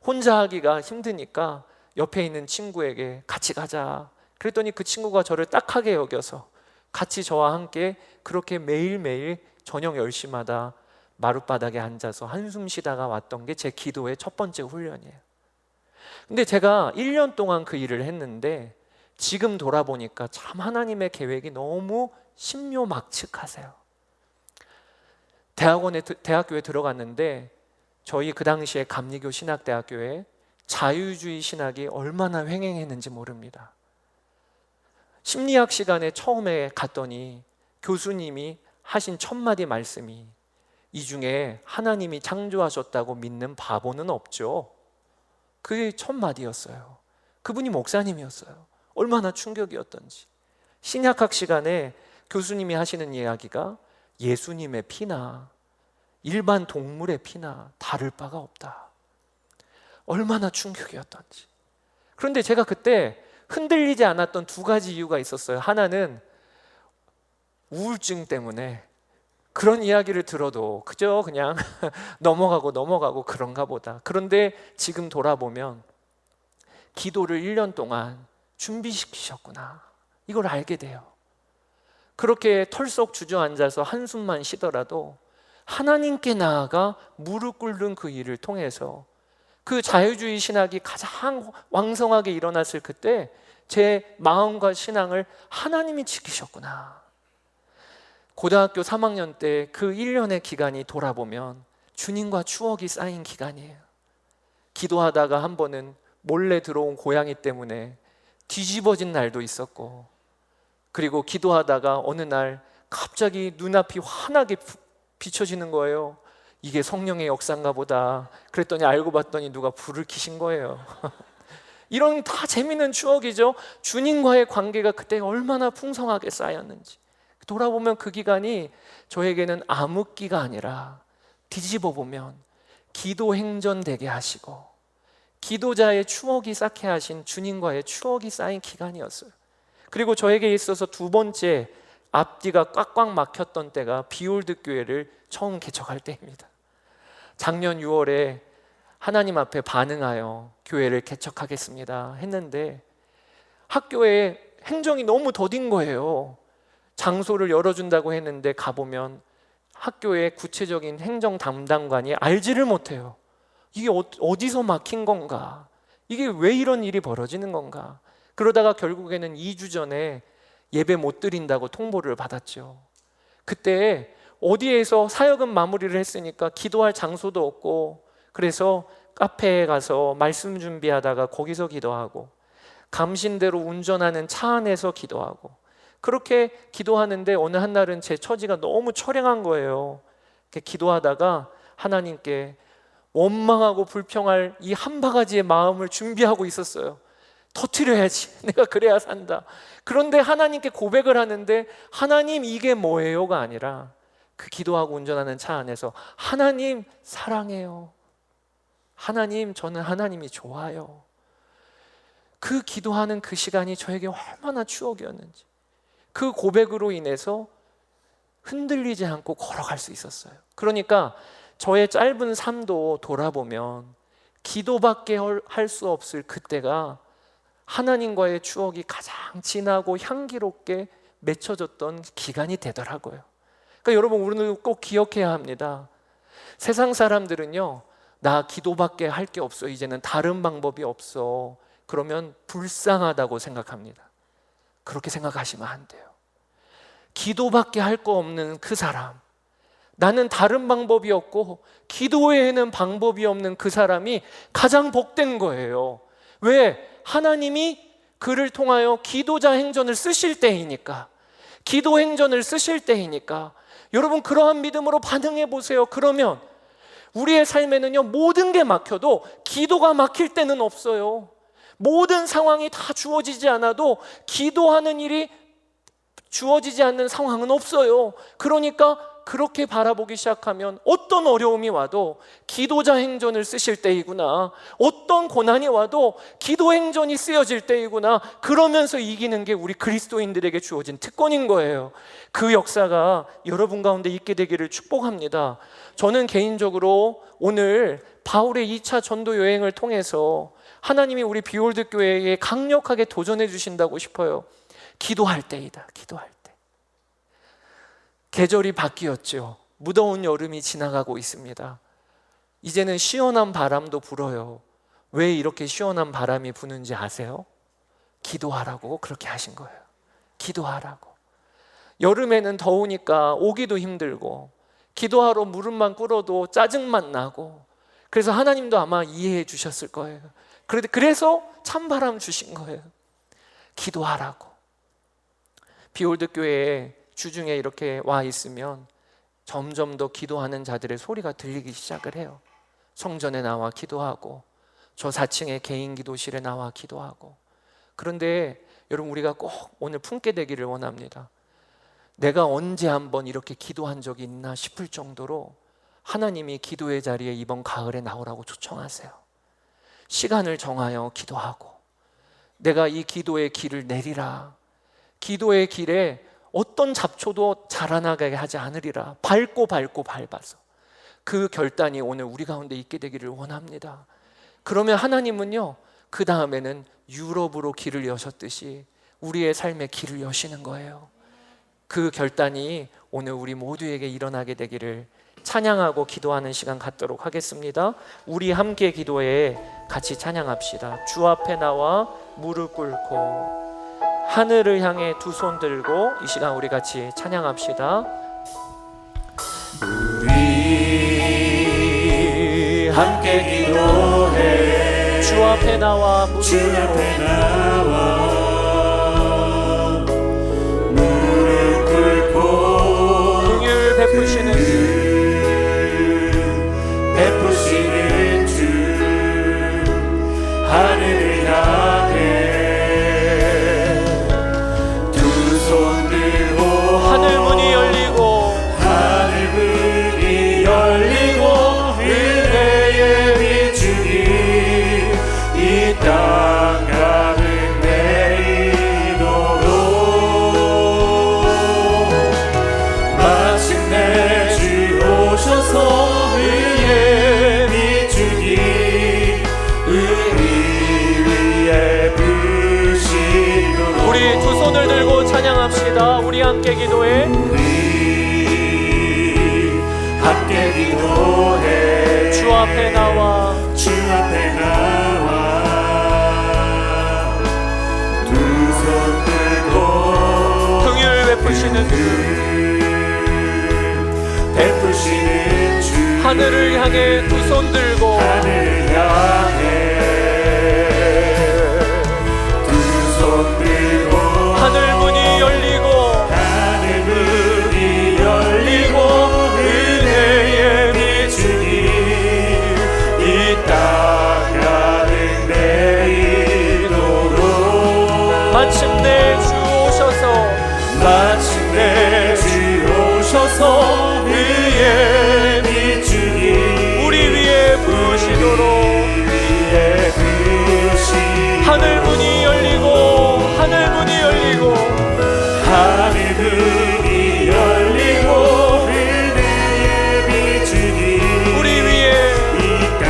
[SPEAKER 1] 혼자 하기가 힘드니까 옆에 있는 친구에게 같이 가자 그랬더니 그 친구가 저를 딱하게 여겨서 같이 저와 함께 그렇게 매일매일 저녁 10시마다 마룻바닥에 앉아서 한숨 쉬다가 왔던 게 제 기도의 첫 번째 훈련이에요. 근데 제가 1년 동안 그 일을 했는데 지금 돌아보니까 참 하나님의 계획이 너무 신묘막측하세요. 대학교에 들어갔는데 저희 그 당시에 감리교 신학대학교에 자유주의 신학이 얼마나 횡행했는지 모릅니다. 심리학 시간에 처음에 갔더니 교수님이 하신 첫 마디 말씀이, 이 중에 하나님이 창조하셨다고 믿는 바보는 없죠. 그게 첫 마디였어요. 그분이 목사님이었어요. 얼마나 충격이었던지. 신약학 시간에 교수님이 하시는 이야기가 예수님의 피나 일반 동물의 피나 다를 바가 없다. 얼마나 충격이었던지. 그런데 제가 그때 흔들리지 않았던 2가지 이유가 있었어요. 하나는 우울증 때문에 그런 이야기를 들어도 그저 그냥 넘어가고 그런가 보다. 그런데 지금 돌아보면 기도를 1년 동안 준비시키셨구나, 이걸 알게 돼요. 그렇게 털썩 주저앉아서 한숨만 쉬더라도 하나님께 나아가 무릎 꿇는 그 일을 통해서 그 자유주의 신학이 가장 왕성하게 일어났을 그때 제 마음과 신앙을 하나님이 지키셨구나. 고등학교 3학년 때 그 1년의 기간이 돌아보면 주님과 추억이 쌓인 기간이에요. 기도하다가 한 번은 몰래 들어온 고양이 때문에 뒤집어진 날도 있었고, 그리고 기도하다가 어느 날 갑자기 눈앞이 환하게 비춰지는 거예요. 이게 성령의 역사인가 보다. 그랬더니 알고 봤더니 누가 불을 켜신 거예요. 이런 다 재미있는 추억이죠. 주님과의 관계가 그때 얼마나 풍성하게 쌓였는지. 돌아보면 그 기간이 저에게는 암흑기가 아니라 뒤집어 보면 기도 행전 되게 하시고 기도자의 추억이 쌓게 하신 주님과의 추억이 쌓인 기간이었어요. 그리고 저에게 있어서 2번째 앞뒤가 꽉꽉 막혔던 때가 비올드 교회를 처음 개척할 때입니다. 작년 6월에 하나님 앞에 반응하여 교회를 개척하겠습니다 했는데 학교에 행정이 너무 더딘 거예요. 장소를 열어준다고 했는데 가보면 학교의 구체적인 행정 담당관이 알지를 못해요. 이게 어디서 막힌 건가? 이게 왜 이런 일이 벌어지는 건가? 그러다가 결국에는 2주 전에 예배 못 드린다고 통보를 받았죠. 그때 어디에서 사역은 마무리를 했으니까 기도할 장소도 없고, 그래서 카페에 가서 말씀 준비하다가 거기서 기도하고, 감신대로 운전하는 차 안에서 기도하고, 그렇게 기도하는데 어느 한날은 제 처지가 너무 처량한 거예요. 이렇게 기도하다가 하나님께 원망하고 불평할 이 한 바가지의 마음을 준비하고 있었어요. 터뜨려야지, 내가 그래야 산다. 그런데 하나님께 고백을 하는데 하나님 이게 뭐예요가 아니라 그 기도하고 운전하는 차 안에서 하나님 사랑해요, 하나님 저는 하나님이 좋아요. 그 기도하는 그 시간이 저에게 얼마나 추억이었는지, 그 고백으로 인해서 흔들리지 않고 걸어갈 수 있었어요. 그러니까 저의 짧은 삶도 돌아보면 기도밖에 할 수 없을 그때가 하나님과의 추억이 가장 진하고 향기롭게 맺혀졌던 기간이 되더라고요. 그러니까 여러분, 우리는 꼭 기억해야 합니다. 세상 사람들은요, 나 기도밖에 할 게 없어, 이제는 다른 방법이 없어, 그러면 불쌍하다고 생각합니다. 그렇게 생각하시면 안 돼요. 기도밖에 할 거 없는 그 사람, 나는 다른 방법이 없고 기도 외에는 방법이 없는 그 사람이 가장 복된 거예요. 왜? 하나님이 그를 통하여 기도자 행전을 쓰실 때이니까, 기도 행전을 쓰실 때이니까. 여러분, 그러한 믿음으로 반응해 보세요. 그러면 우리의 삶에는요, 모든 게 막혀도 기도가 막힐 때는 없어요. 모든 상황이 다 주어지지 않아도 기도하는 일이 주어지지 않는 상황은 없어요. 그러니까 그렇게 바라보기 시작하면 어떤 어려움이 와도 기도자 행전을 쓰실 때이구나, 어떤 고난이 와도 기도 행전이 쓰여질 때이구나, 그러면서 이기는 게 우리 그리스도인들에게 주어진 특권인 거예요. 그 역사가 여러분 가운데 있게 되기를 축복합니다. 저는 개인적으로 오늘 바울의 2차 전도 여행을 통해서 하나님이 우리 비올드 교회에 강력하게 도전해 주신다고 싶어요. 기도할 때이다, 기도할 때. 계절이 바뀌었죠. 무더운 여름이 지나가고 있습니다. 이제는 시원한 바람도 불어요. 왜 이렇게 시원한 바람이 부는지 아세요? 기도하라고 그렇게 하신 거예요. 기도하라고. 여름에는 더우니까 오기도 힘들고, 기도하러 무릎만 꿇어도 짜증만 나고, 그래서 하나님도 아마 이해해 주셨을 거예요. 그래서 찬바람 주신 거예요. 기도하라고. 비올드 교회에 주중에 이렇게 와 있으면 점점 더 기도하는 자들의 소리가 들리기 시작을 해요. 성전에 나와 기도하고, 저 4층의 개인 기도실에 나와 기도하고. 그런데 여러분, 우리가 꼭 오늘 품게 되기를 원합니다. 내가 언제 한번 이렇게 기도한 적이 있나 싶을 정도로 하나님이 기도의 자리에 이번 가을에 나오라고 초청하세요. 시간을 정하여 기도하고, 내가 이 기도의 길을 내리라, 기도의 길에 어떤 잡초도 자라나게 하지 않으리라, 밟고 밟아서. 그 결단이 오늘 우리 가운데 있게 되기를 원합니다. 그러면 하나님은요, 그 다음에는 유럽으로 길을 여셨듯이 우리의 삶에 길을 여시는 거예요. 그 결단이 오늘 우리 모두에게 일어나게 되기를 찬양하고 기도하는 시간 갖도록 하겠습니다. 우리 함께 기도에 같이 찬양합시다. 주 앞에 나와 무릎 꿇고 하늘을 향해 두 손 들고 이 시간 우리 같이 찬양합시다. 우리 함께 기도해 주 앞에 나와 무릎 꿇고 긍휼 베푸시는 주 하늘을 향해 하늘 문이 열리고 은혜의 비추기 이 땅 가득 내리도록 마침내 주 오셔서 의의 비추기 우리 위에 부시도록. 우리 두 손을 들고 찬양합시다. 우리 함께 기도해. 우리 함께 기도해. 주 앞에 나와 두 손 들고 긍휼 베푸시는 주 하늘을 향해 두 손 들고 하늘 문이 열리고 하늘 문이 열리고 하늘 문이 열리고
[SPEAKER 2] 하늘 문이 열리고 은혜의 비추니
[SPEAKER 1] 우리 위에
[SPEAKER 2] 이 땅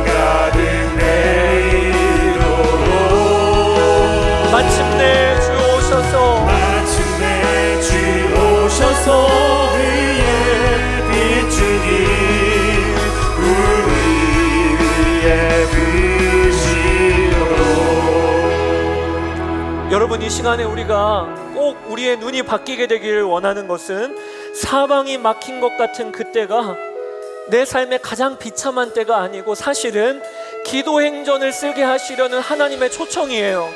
[SPEAKER 2] 가득 내리도록
[SPEAKER 1] 마침내 주 오셔서
[SPEAKER 2] 의에 비추니 우리 위에 비시도록.
[SPEAKER 1] 여러분, 이 시간에 우리가 꼭 우리의 눈이 바뀌게 되기를 원하는 것은 사방이 막힌 것 같은 그때가 내 삶의 가장 비참한 때가 아니고 사실은 기도 행전을 쓰게 하시려는 하나님의 초청이에요.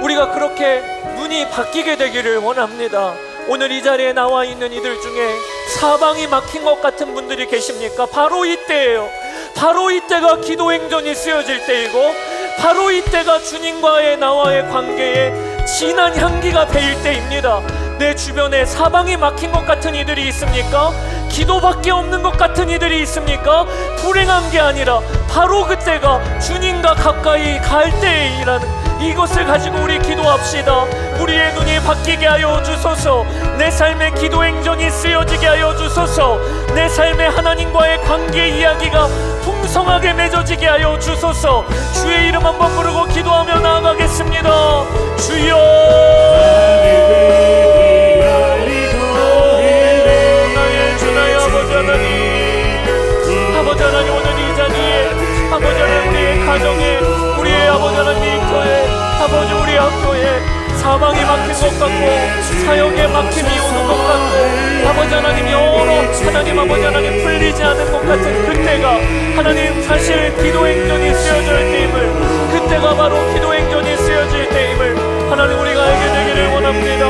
[SPEAKER 1] 우리가 그렇게 눈이 바뀌게 되기를 원합니다. 오늘 이 자리에 나와 있는 이들 중에 사방이 막힌 것 같은 분들이 계십니까? 바로 이때예요. 바로 이때가 기도 행전이 쓰여질 때이고 바로 이때가 주님과의 나와의 관계에 진한 향기가 배일 때입니다. 내 주변에 사방이 막힌 것 같은 이들이 있습니까? 기도밖에 없는 것 같은 이들이 있습니까? 불행한 게 아니라 바로 그때가 주님과 가까이 갈 때이라는 이것을 가지고 우리 기도합시다. 우리의 눈이 바뀌게 하여 주소서. 내 삶의 기도 행전이 쓰여지게 하여 주소서. 내 삶의 하나님과의 관계 이야기가 풍성하게 맺어지게 하여 주소서. 주의 이름 한번 부르고 기도하며 나아가겠습니다. 주여, 나의 주 나의 아버지 하나님, 아버지 하나님, 오늘 이 자리에 아버지 하나님, 우리의 가정에, 우리의 아버지 하나님 일터에, 아버지 우리 학교에 사방이 막힌 것 같고 사역에 막힘이 오는 것 같고 아버지 하나님 여러 하나님 아버지 하나님 풀리지 않은 것 같은 그때가 하나님 사실 기도 행전이 쓰여질 때임을, 그때가 바로 기도 행전이 쓰여질 때임을 하나님 우리가 알게 되기를 원합니다.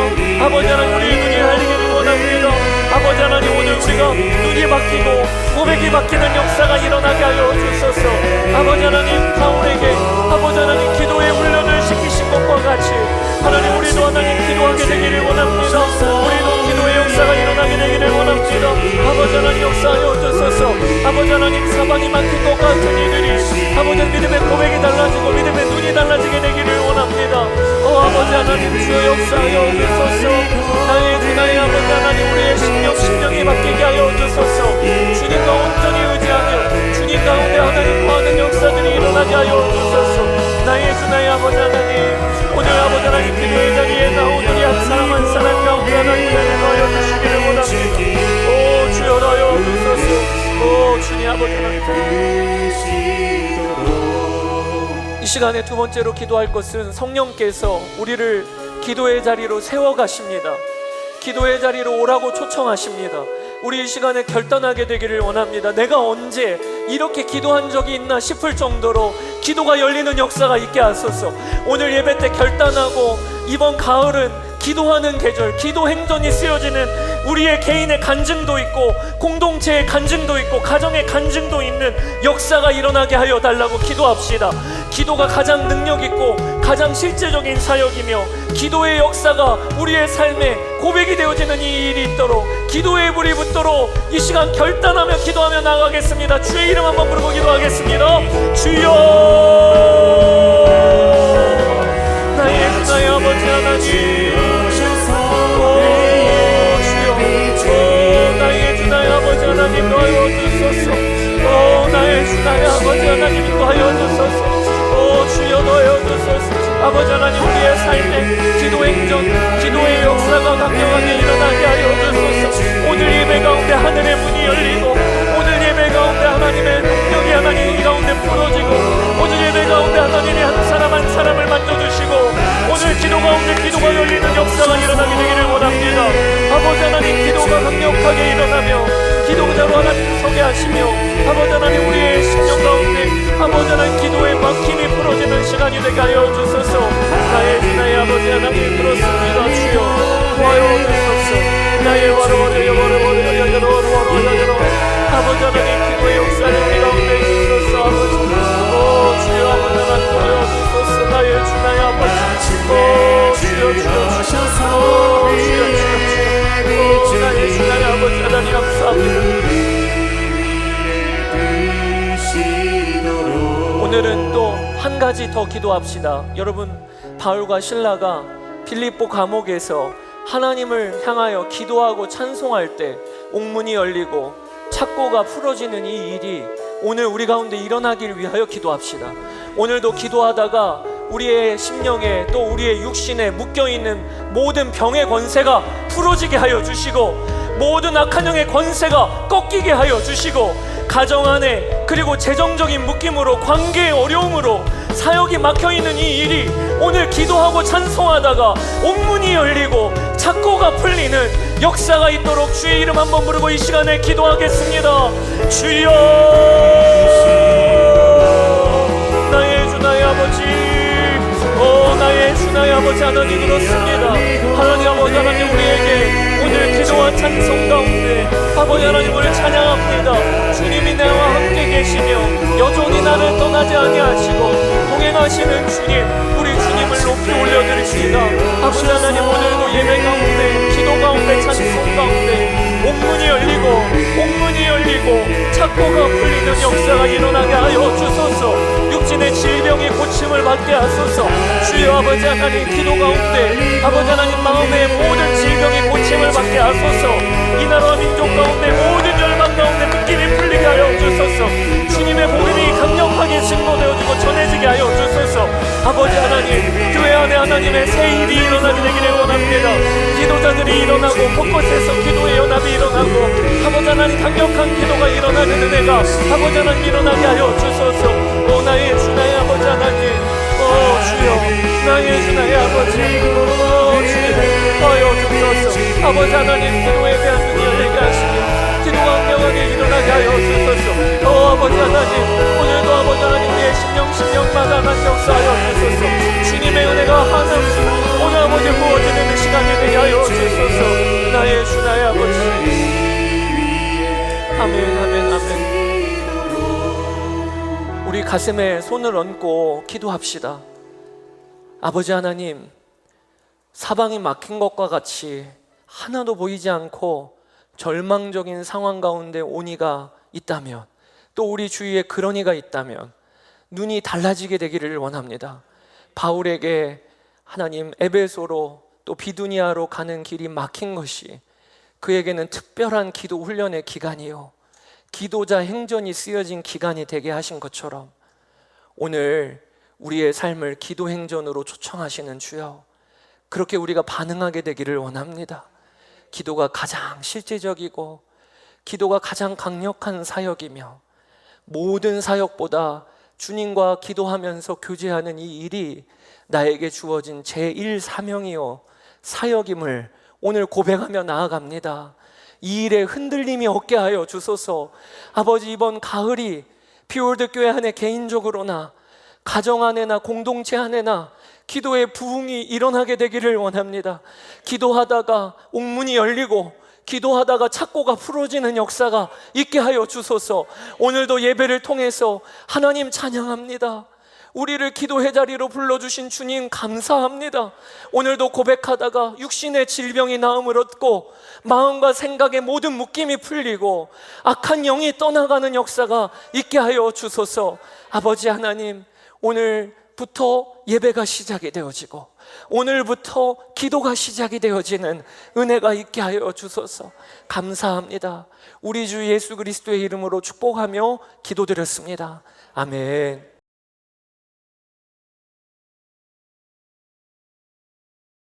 [SPEAKER 1] 아버지 하나님, 우리의 눈이 열리기를 원합니다. 아버지 하나님, 오늘 우리가 눈이 바뀌고 고백이 바뀌는 역사가 일어나게 하여 주소서. 아버지 하나님, 바울에게 아버지 하나님 기도의 훈련을 시키신 것과 같이 하나님 우리도 하나님 기도하게 되기를 원합니다. 우리도 기도의 역사가 일어나게 되기를 원합니다. 아버지 하나님 역사하여 주소서. 아버지 하나님, 사방이 막힌 것 같은 이들이 아버지 믿음의 고백이 달라지고 믿음의 눈이 달라지게 되기를 원합니다. 아버지 하나님, 주여 역사하여 주소서. 나의 주 나의 아버지 하나님, 우리의 심령이 바뀌게 하여 주소서. 주님과 온전히 의지하며 주님 가운데 하나님 거하는 역사들이 일어나게 하여 주소서. 나의 주 나의 아버지 하나님, 오늘 아버지 하나님 기도의 자리에 나온 우리 한 사람 한 사람 가운데 하나님 인도하여 주시기를 원합니다. 오 주여 하여 주소서. 오 주님 아버지 하나님, 이 시간에 두 번째로 기도할 것은 성령께서 우리를 기도의 자리로 세워가십니다. 기도의 자리로 오라고 초청하십니다. 우리 이 시간에 결단하게 되기를 원합니다. 내가 언제 이렇게 기도한 적이 있나 싶을 정도로 기도가 열리는 역사가 있게 하소서. 오늘 예배 때 결단하고 이번 가을은 기도하는 계절, 기도 행전이 쓰여지는 우리의 개인의 간증도 있고 공동체의 간증도 있고 가정의 간증도 있는 역사가 일어나게 하여 달라고 기도합시다. 기도가 가장 능력 있고 가장 실제적인 사역이며 기도의 역사가 우리의 삶에 고백이 되어지는 이 일이 있도록 기도의 불이 붙도록 이 시간 결단하며 기도하며 나가겠습니다. 주의 이름 한번 부르고 기도하겠습니다. 주여, 나의 주 나의 아버지 하나님, 나의 주 나의 아버지 하나님 도하여 주소서. 나의 주 나의 아버지 하나님 도하여 주소서. 주여 도하여 주소서. 아버지 하나님, 우리의 삶에 기도 행전, 기도의 역사가 강력하게 일어나게 하여 주소서. 오늘 예배 가운데 하늘의 문이 열리고 오늘 예배 가운데 하나님의 능력이 하나님 이 가운데 풀어지고 오늘 예배 가운데 하나님이 한 사람 한 사람을 만져주시고 오늘 기도 가운데 기도가 열리는 역사가 일어나게 되기를 원합니다. 아버지 하나님, 기도가 강력하게 일어나며 기도자로 하나님 서게 하시며 아버지 하나님, 우리의 심령 가운데 아버지 하나님 기도의 막힘이 풀어지는 시간이 되게 하여 주소서. 나의 주 나의 아버지 하나님, 그렇습니다. 주여 도와여 주소서. 나의 와로와로여 와로와로여 여로와로여 아버지 하나님, 기도의 역사를 우리 가운데 주소서. 아버지 주여 아버지 하나님 도와여 주소서. 나의 주 나의 아버지 주여 주여 주여 나의 주 나의 아버지 하나님 감사합니다. 오늘은 또 한 가지 더 기도합시다. 여러분, 바울과 실라가 빌립보 감옥에서 하나님을 향하여 기도하고 찬송할 때 옥문이 열리고 착고가 풀어지는 이 일이 오늘 우리 가운데 일어나길 위하여 기도합시다. 오늘도 기도하다가 우리의 심령에 또 우리의 육신에 묶여있는 모든 병의 권세가 풀어지게 하여 주시고, 모든 악한 영의 권세가 꺾이게 하여 주시고, 가정 안에 그리고 재정적인 묶임으로, 관계의 어려움으로 사역이 막혀있는 이 일이 오늘 기도하고 찬송하다가 옥문이 열리고 착고가 풀리는 역사가 있도록 주의 이름 한번 부르고 이 시간에 기도하겠습니다. 주여, 나의 주 나의 아버지, 나의 주 나의 아버지 하나님, 그렇습니다. 하나님 아버지, 하나님 우리에게 오늘 기도와 찬송 가운데 아버지 하나님을 찬양합니다. 주님이 나와 함께 계시며 여전히 나를 떠나지 아니하시고 동행하시는 주님, 우리 주님을 높이 올려드립니다. 아버지 하나님, 오늘도 예배 가운데, 기도 가운데, 찬송 가운데 옥문이 열리고 착고가 풀리는 역사가 일어나게 하여 주소서. 육신의 질병이 고침을 받게 하소서. 주여 아버지 하나님, 기도 가운데 아버지 하나님 마음의 모든 질병이 고침을 받게 하소서. 이 나라와 민족 가운데 모든 열방 가운데 묶임이 풀리게 하여 주소서. 주님의 복음이 강력하게 증거되어지고 전해지게 하여 주소서. 아버지 하나님, 교회 안에 하나님의 새 일이 일어나게 되기를 원합니다. 기도자들이 일어나고 곳곳에서 기도의 연합이 일어나고 아버지 하나님 강력한 기도가 일어나는 은혜가 아버지 하나님 일어나게 하여 주소서. 나의 주 나의 아버지 하나님, 주여, 나의 주 나의 아버지, 주님 하여 주소서. 아버지 하나님, 기도에 대한 눈이 열리게 하시며 기도가 강력하게 일어나게 하여 주소서. 아버지 하나님, 오늘도 아버지 하나님 우리의 심령마다 하나님 역사하여 주소서. 주님의 은혜가 하나씩 오늘 아버지 부어지는 시간이 되게 하여 주소서. 나의 주 나의 아버지. 아멘, 아멘, 아멘. 우리 가슴에 손을 얹고 기도합시다. 아버지 하나님, 사방이 막힌 것과 같이 하나도 보이지 않고 절망적인 상황 가운데 온이가 있다면, 또 우리 주위에 그런 이가 있다면 눈이 달라지게 되기를 원합니다. 바울에게 하나님 에베소로 또 비두니아로 가는 길이 막힌 것이 그에게는 특별한 기도 훈련의 기간이요, 기도자 행전이 쓰여진 기간이 되게 하신 것처럼 오늘 우리의 삶을 기도 행전으로 초청하시는 주여, 그렇게 우리가 반응하게 되기를 원합니다. 기도가 가장 실제적이고 기도가 가장 강력한 사역이며, 모든 사역보다 주님과 기도하면서 교제하는 이 일이 나에게 주어진 제1 사명이요 사역임을 오늘 고백하며 나아갑니다. 이 일에 흔들림이 없게 하여 주소서. 아버지, 이번 가을이 피월드 교회 안에 개인적으로나 가정 안에나 공동체 안에나 기도의 부흥이 일어나게 되기를 원합니다. 기도하다가 옥문이 열리고 기도하다가 착고가 풀어지는 역사가 있게 하여 주소서. 오늘도 예배를 통해서 하나님 찬양합니다. 우리를 기도의 자리로 불러주신 주님 감사합니다. 오늘도 고백하다가 육신의 질병이 나음을 얻고 마음과 생각의 모든 묶임이 풀리고 악한 영이 떠나가는 역사가 있게 하여 주소서. 아버지 하나님, 오늘부터 예배가 시작이 되어지고 오늘부터 기도가 시작이 되어지는 은혜가 있게 하여 주소서. 감사합니다. 우리 주 예수 그리스도의 이름으로 축복하며 기도드렸습니다. 아멘.